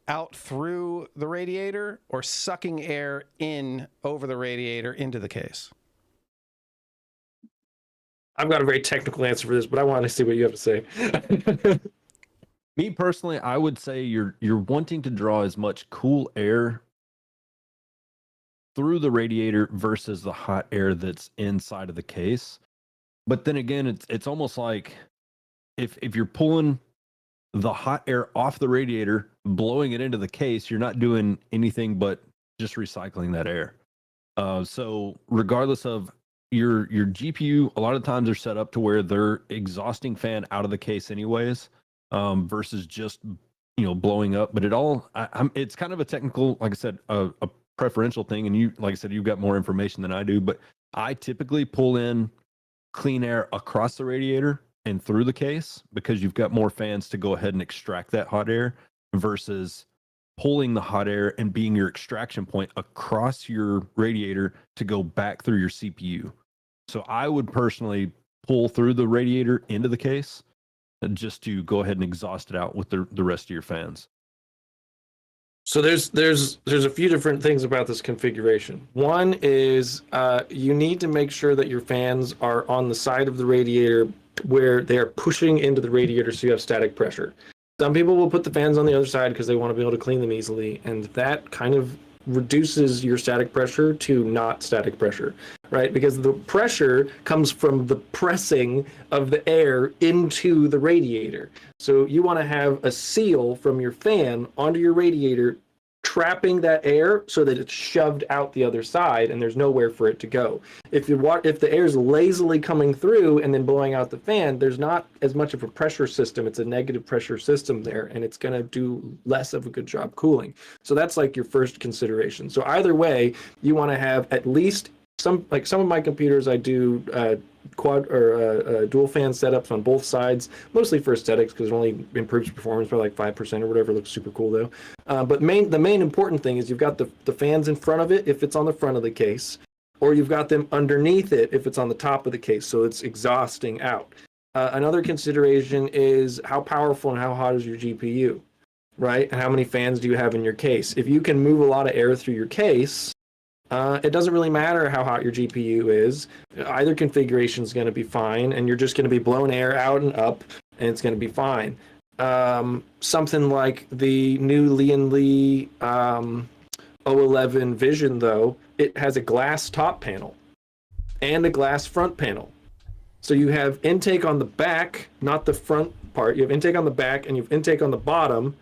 out through the radiator, or sucking air in over the radiator into the case? I've got a very technical answer for this, but I want to see what you have to say. Me personally, I would say you're wanting to draw as much cool air through the radiator versus the hot air that's inside of the case. But then again, it's almost like if you're pulling the hot air off the radiator, blowing it into the case, you're not doing anything but just recycling that air. So regardless of your GPU, a lot of times they're set up to where they're exhausting fan out of the case anyways, versus just blowing up. But it's kind of a technical, like I said, a preferential thing. And you, like I said, you've got more information than I do. But I typically pull in clean air across the radiator and through the case, because you've got more fans to go ahead and extract that hot air, versus pulling the hot air and being your extraction point across your radiator to go back through your CPU. So I would personally pull through the radiator into the case just to go ahead and exhaust it out with the rest of your fans. So there's a few different things about this configuration. One is you need to make sure that your fans are on the side of the radiator where they're pushing into the radiator, so you have static pressure. Some people will put the fans on the other side because they want to be able to clean them easily, and that kind of reduces your static pressure to not static pressure, right? Because the pressure comes from the pressing of the air into the radiator. So you want to have a seal from your fan onto your radiator, trapping that air so that it's shoved out the other side and there's nowhere for it to go. If the air is lazily coming through and then blowing out the fan, there's not as much of a pressure system. It's a negative pressure system there, and it's going to do less of a good job cooling. So that's like your first consideration. So either way, you want to have at least some of my computers, I do quad or dual fan setups on both sides, mostly for aesthetics because it only improves performance by like 5% or whatever. It looks super cool though. But the main important thing is you've got the fans in front of it if it's on the front of the case, or you've got them underneath it if it's on the top of the case, so it's exhausting out. Another consideration is how powerful and how hot is your GPU, right? And how many fans do you have in your case? If you can move a lot of air through your case, it doesn't really matter how hot your GPU is. Either configuration is going to be fine, and you're just going to be blowing air out and up, and it's going to be fine. Something like the new Lee O11 Vision, though, it has a glass top panel and a glass front panel. So you have intake on the back, not the front part. You have intake on the back and you have intake on the bottom,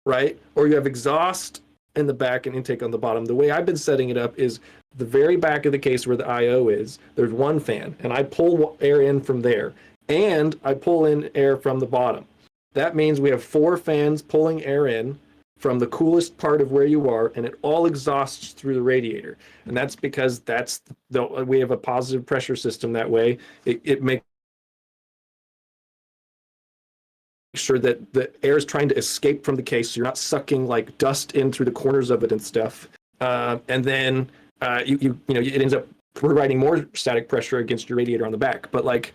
right? Or you have exhaust in the back and intake on the bottom. The way I've been setting it up is the very back of the case where the IO is, there's one fan, and I pull air in from there, and I pull in air from the bottom. That means we have 4 fans pulling air in from the coolest part of where you are, and it all exhausts through the radiator. And that's because we have a positive pressure system that way. It makes sure that the air is trying to escape from the case, so you're not sucking like dust in through the corners of it and stuff. And then it ends up providing more static pressure against your radiator on the back. But like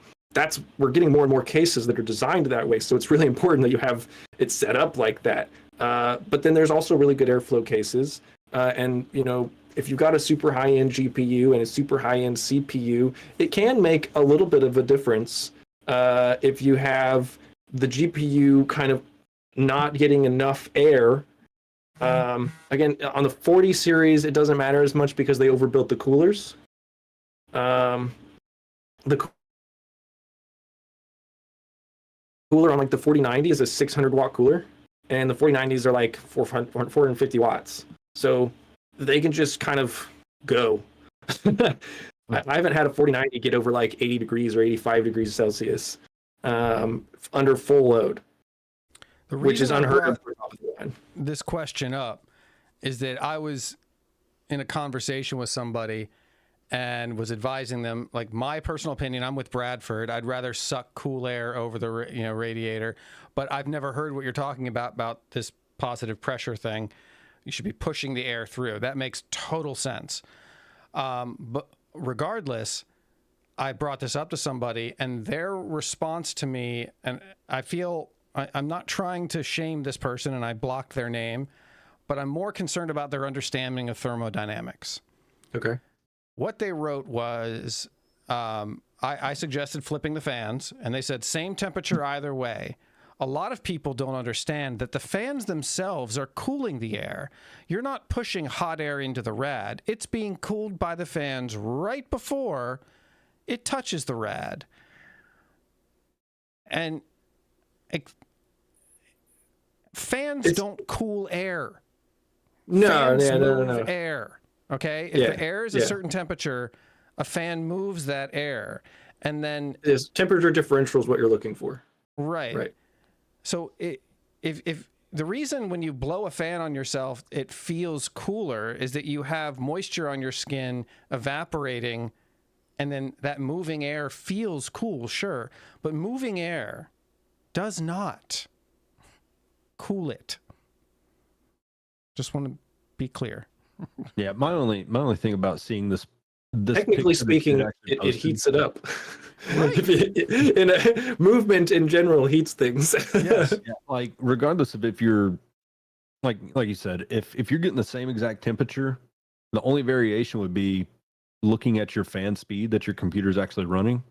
we're getting more and more cases that are designed that way, so it's really important that you have it set up like that. But then there's also really good airflow cases, and if you've got a super high-end GPU and a super high-end CPU, it can make a little bit of a difference if you have the GPU kind of not getting enough air. Again, on the 40 series, it doesn't matter as much because they overbuilt the coolers. The cooler on like the 4090 is a 600 watt cooler, and the 4090s are like 450 watts. So they can just kind of go. I haven't had a 4090 get over like 80 degrees or 85 degrees Celsius under full load, which is unheard of for top of the line. This question up is that I was in a conversation with somebody and was advising them, like, my personal opinion, I'm with Bradford. I'd rather suck cool air over the radiator, but I've never heard what you're talking about this positive pressure thing. You should be pushing the air through. That makes total sense. But regardless, I brought this up to somebody, and their response to me, and I feel I'm not trying to shame this person, and I blocked their name, but I'm more concerned about their understanding of thermodynamics. Okay. What they wrote was, I suggested flipping the fans, and they said same temperature either way. A lot of people don't understand that the fans themselves are cooling the air. You're not pushing hot air into the rad. It's being cooled by the fans right before it touches the rad. And fans don't cool air. Fans move air. Okay? If the air is a certain temperature, a fan moves that air. And then temperature differential is what you're looking for. Right. So if the reason when you blow a fan on yourself, it feels cooler is that you have moisture on your skin evaporating, and then that moving air feels cool, sure. But moving air does not cool it. Just want to be clear. Yeah, my only thing about seeing this technically speaking, it heats it up. Right. Movement in general heats things. Yes. Yeah, like regardless of if you're like you said, if you're getting the same exact temperature, the only variation would be looking at your fan speed that your computer is actually running.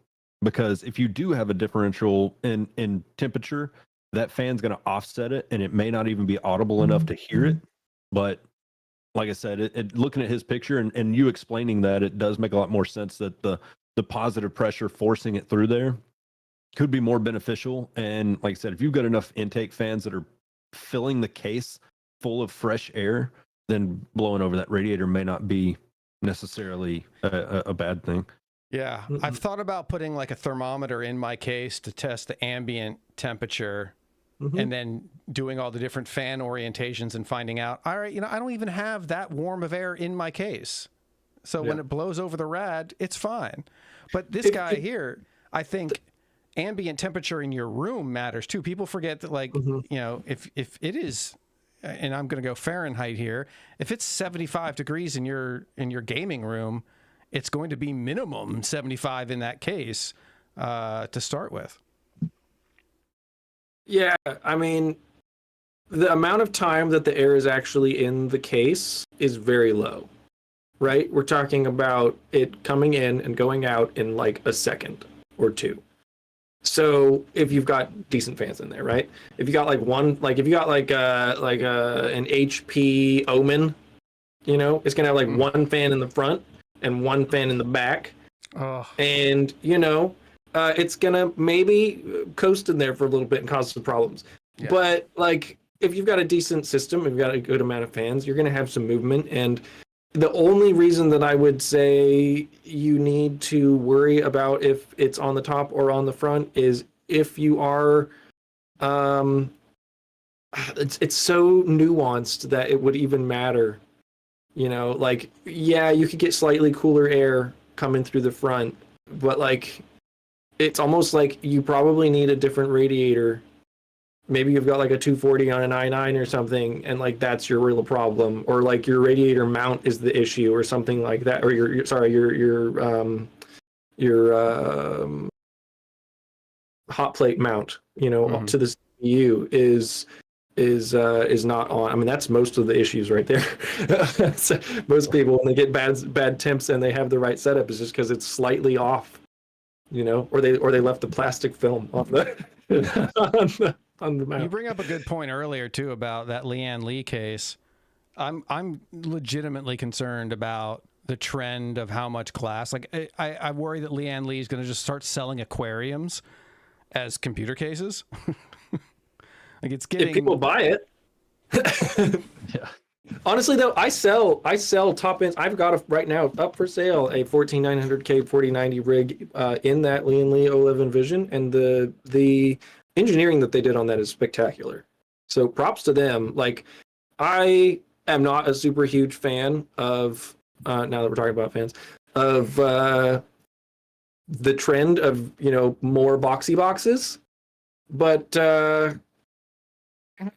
Because if you do have a differential in temperature, that fan's going to offset it, and it may not even be audible enough to hear it. But like I said, looking at his picture and you explaining that, it does make a lot more sense that the positive pressure forcing it through there could be more beneficial. And like I said, if you've got enough intake fans that are filling the case full of fresh air, then blowing over that radiator may not be necessarily a bad thing. Yeah, I've thought about putting like a thermometer in my case to test the ambient temperature, and then doing all the different fan orientations and finding out, all right, I don't even have that warm of air in my case. So when it blows over the rad, it's fine. But this guy here, I think ambient temperature in your room matters too. People forget that, like, if it is, and I'm going to go Fahrenheit here, if it's 75 degrees in your gaming room, it's going to be minimum 75 in that case to start with. Yeah, I mean, the amount of time that the air is actually in the case is very low, right? We're talking about it coming in and going out in like a second or two. So if you've got decent fans in there, right? If you got like an HP Omen, it's gonna have like one fan in the front and one fan in the back, and it's gonna maybe coast in there for a little bit and cause some problems. Yeah. But like, if you've got a decent system, if you've got a good amount of fans, you're gonna have some movement. And the only reason that I would say you need to worry about if it's on the top or on the front is if you are, it's so nuanced that it would even matter. Like, yeah, you could get slightly cooler air coming through the front, but like, it's almost like you probably need a different radiator. Maybe you've got like a 240 on an i9 or something, and like that's your real problem, or like your radiator mount is the issue, or something like that, or your hot plate mount, to the CPU is not on. I mean, that's most of the issues right there. So most people, when they get bad temps and they have the right setup, is just because it's slightly off, or they left the plastic film on the on the mount. You bring up a good point earlier too about that Leanne Lee case. I'm legitimately concerned about the trend of how much glass. Like, I worry that Leanne Lee is going to just start selling aquariums as computer cases. Like it's If getting people buy it. Yeah. Honestly, though, I sell top ends. I've got right now up for sale a 14900K 4090 rig in that Lian Li OLED Envision, and the engineering that they did on that is spectacular. So props to them. Like, I am not a super huge fan of now that we're talking about fans of the trend of more boxy boxes, but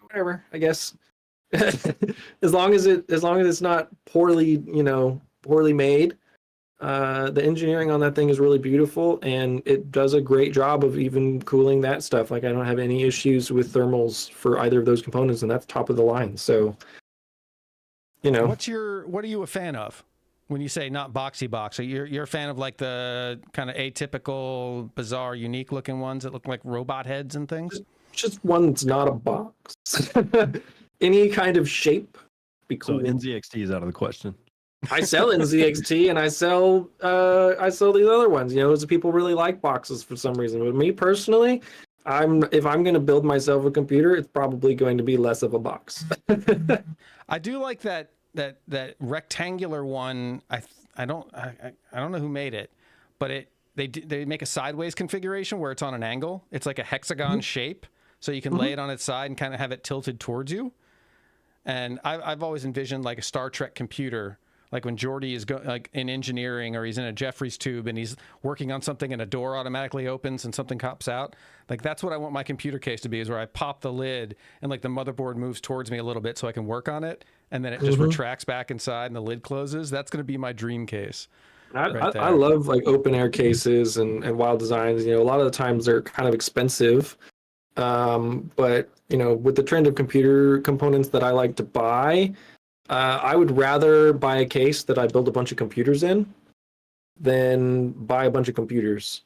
whatever, I guess. as long as it's not poorly made, the engineering on that thing is really beautiful, and it does a great job of even cooling that stuff. Like, I don't have any issues with thermals for either of those components, and that's top of the line. So, what are you a fan of when you say not boxy box? You're a fan of like the kind of atypical, bizarre, unique looking ones that look like robot heads and things? Just one that's not a box. Any kind of shape be cool. So NZXT is out of the question. I sell NZXT and I sell these other ones. Those people really like boxes for some reason. But me personally, if I'm going to build myself a computer, it's probably going to be less of a box. I do like that rectangular one. I don't know who made it, but they make a sideways configuration where it's on an angle. It's like a hexagon shape, so you can lay it on its side and kind of have it tilted towards you. And I've always envisioned like a Star Trek computer, like when Geordi is like in engineering, or he's in a Jeffries tube and he's working on something and a door automatically opens and something pops out. Like, that's what I want my computer case to be, is where I pop the lid and like the motherboard moves towards me a little bit so I can work on it, and then it just retracts back inside and the lid closes. That's going to be my dream case. I love like open air cases and wild designs. A lot of the times they're kind of expensive. But with the trend of computer components that I like to buy, I would rather buy a case that I build a bunch of computers in than buy a bunch of computers.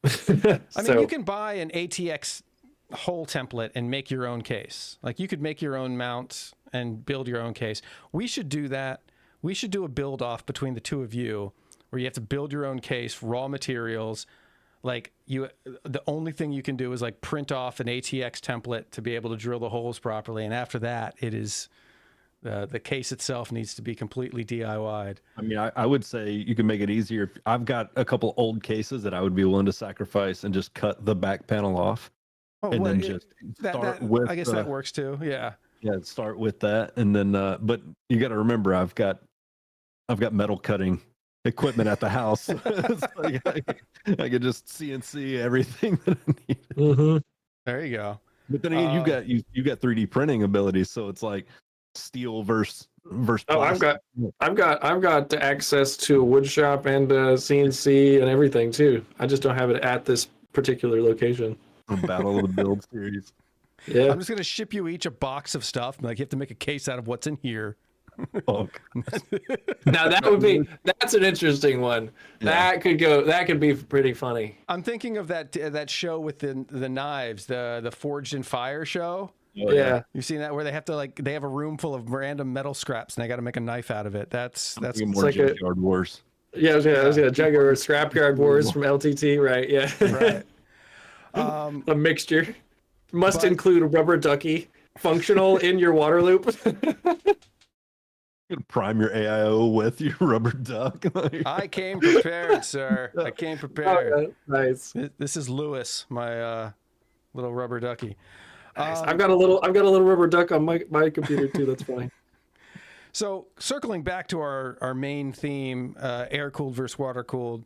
I mean, you can buy an ATX whole template and make your own case. Like, you could make your own mount and build your own case. We should do that. We should do a build off between the two of you, where you have to build your own case, raw materials. Like, the only thing you can do is like print off an ATX template to be able to drill the holes properly, and after that, it is the case itself needs to be completely DIY'd. I mean, I would say you can make it easier. I've got a couple old cases that I would be willing to sacrifice and just cut the back panel off, and then just start with. I guess that works too. Yeah. Yeah, start with that, and then. But you got to remember, I've got metal cutting equipment at the house. So I can just CNC everything that I need. There you go. But then again, you got 3D printing abilities, so it's like steel versus plastic. I've got access to a wood shop and CNC and everything too. I just don't have it at this particular location. Battle of the Build series. Yeah, I'm just gonna ship you each a box of stuff. Like, you have to make a case out of what's in here. Oh, now that's an interesting one. Yeah. That could be pretty funny. I'm thinking of that show with the knives, the Forged in Fire show. Oh, yeah. You've seen that, where they have a room full of random metal scraps and they got to make a knife out of it. That's more like Junkyard Wars. Yeah, Junkyard Scrapyard Wars from LTT, right? Yeah. Right. A mixture must include a rubber ducky functional in your water loop. You prime your AIO with your rubber duck. I came prepared, sir. I came prepared. Oh, nice. This is Lewis, my little rubber ducky. Nice. I've got a little rubber duck on my computer too. That's fine. So, circling back to our main theme, air cooled versus water cooled.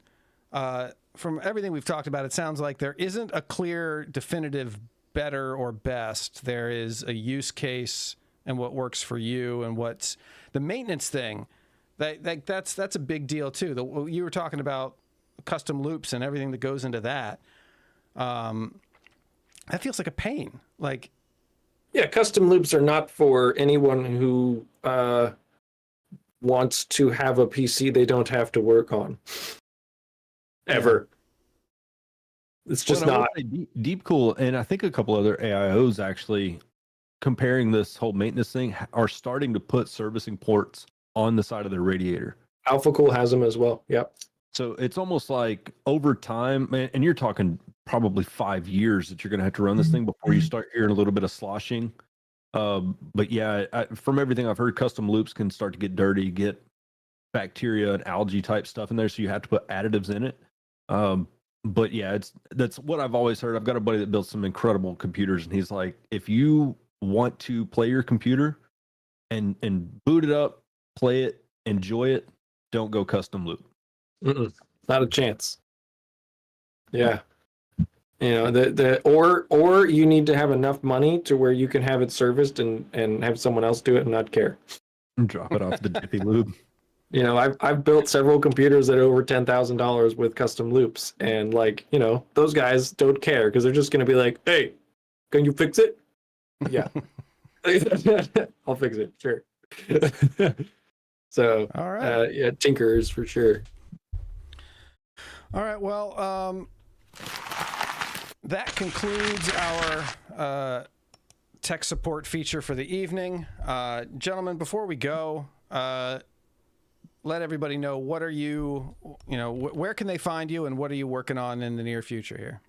From everything we've talked about, it sounds like there isn't a clear, definitive better or best. There is a use case and what works for you, and what's the maintenance thing. That's a big deal too. You were talking about custom loops and everything that goes into that. That feels like a pain. Like, yeah, custom loops are not for anyone who wants to have a PC they don't have to work on. Ever. It's just not. Deepcool, and I think a couple other AIOs actually, comparing this whole maintenance thing, are starting to put servicing ports on the side of their radiator. AlphaCool has them as well. Yep. So it's almost like over time, and you're talking probably 5 years that you're going to have to run this thing before you start hearing a little bit of sloshing. But yeah, from everything I've heard, custom loops can start to get dirty, get bacteria and algae type stuff in there, so you have to put additives in it. But yeah, that's what I've always heard. I've got a buddy that builds some incredible computers, and he's like, if you want to play your computer and boot it up, play it, enjoy it, don't go custom loop. Not a chance. Yeah. You know, or you need to have enough money to where you can have it serviced and have someone else do it and not care. And drop it off the Dippy Lube. You know, I've built several computers at over $10,000 with custom loops, and like, you know, those guys don't care because they're just going to be like, "Hey, can you fix it?" Yeah, I'll fix it. Sure. So, all right, yeah, tinkerers for sure. All right, well, that concludes our tech support feature for the evening. Gentlemen, before we go, let everybody know, what are you know, where can they find you, and what are you working on in the near future here?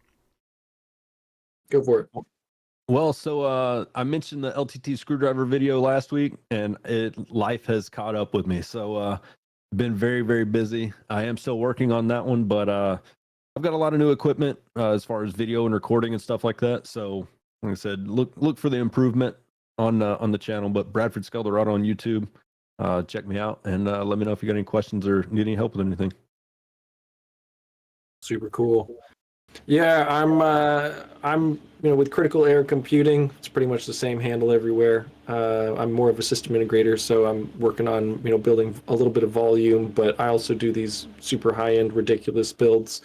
Go for it. Well, so I mentioned the LTT screwdriver video last week, and life has caught up with me. So been very, very busy. I am still working on that one, but I've got a lot of new equipment as far as video and recording and stuff like that. So like I said, look for the improvement on the channel. But Bradford Skeldorado on YouTube, check me out, and let me know if you got any questions or need any help with anything. Super cool. Yeah, I'm you know, with Critical Error Computing, it's pretty much the same handle everywhere. I'm more of a system integrator, so I'm working on, you know, building a little bit of volume, but I also do these super high-end, ridiculous builds,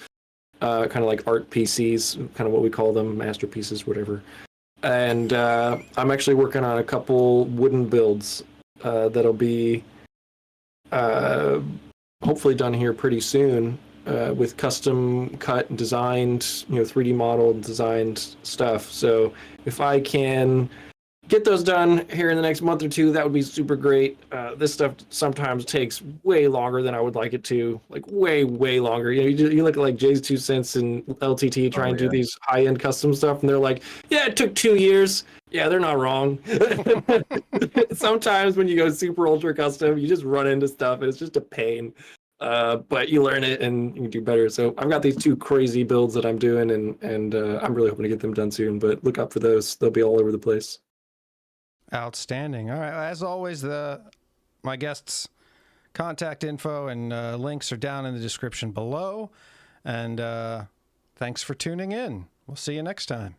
kind of like art PCs, kind of what we call them, masterpieces, whatever. And I'm actually working on a couple wooden builds that'll be hopefully done here pretty soon. With custom cut and designed, you know, 3D modeled, designed stuff. So if I can get those done here in the next month or two, that would be super great. This stuff sometimes takes way longer than I would like it to, like way, way longer. You know, you look at like Jay's 2 cents and LTT try and do these high-end custom stuff, and they're like, yeah, it took 2 years. Yeah, they're not wrong. Sometimes when you go super ultra custom, you just run into stuff, and it's just a pain. But you learn it and you do better. So I've got these 2 crazy builds that I'm doing, and I'm really hoping to get them done soon. But look out for those; they'll be all over the place. Outstanding. All right. As always, my guests' contact info and links are down in the description below. And thanks for tuning in. We'll see you next time.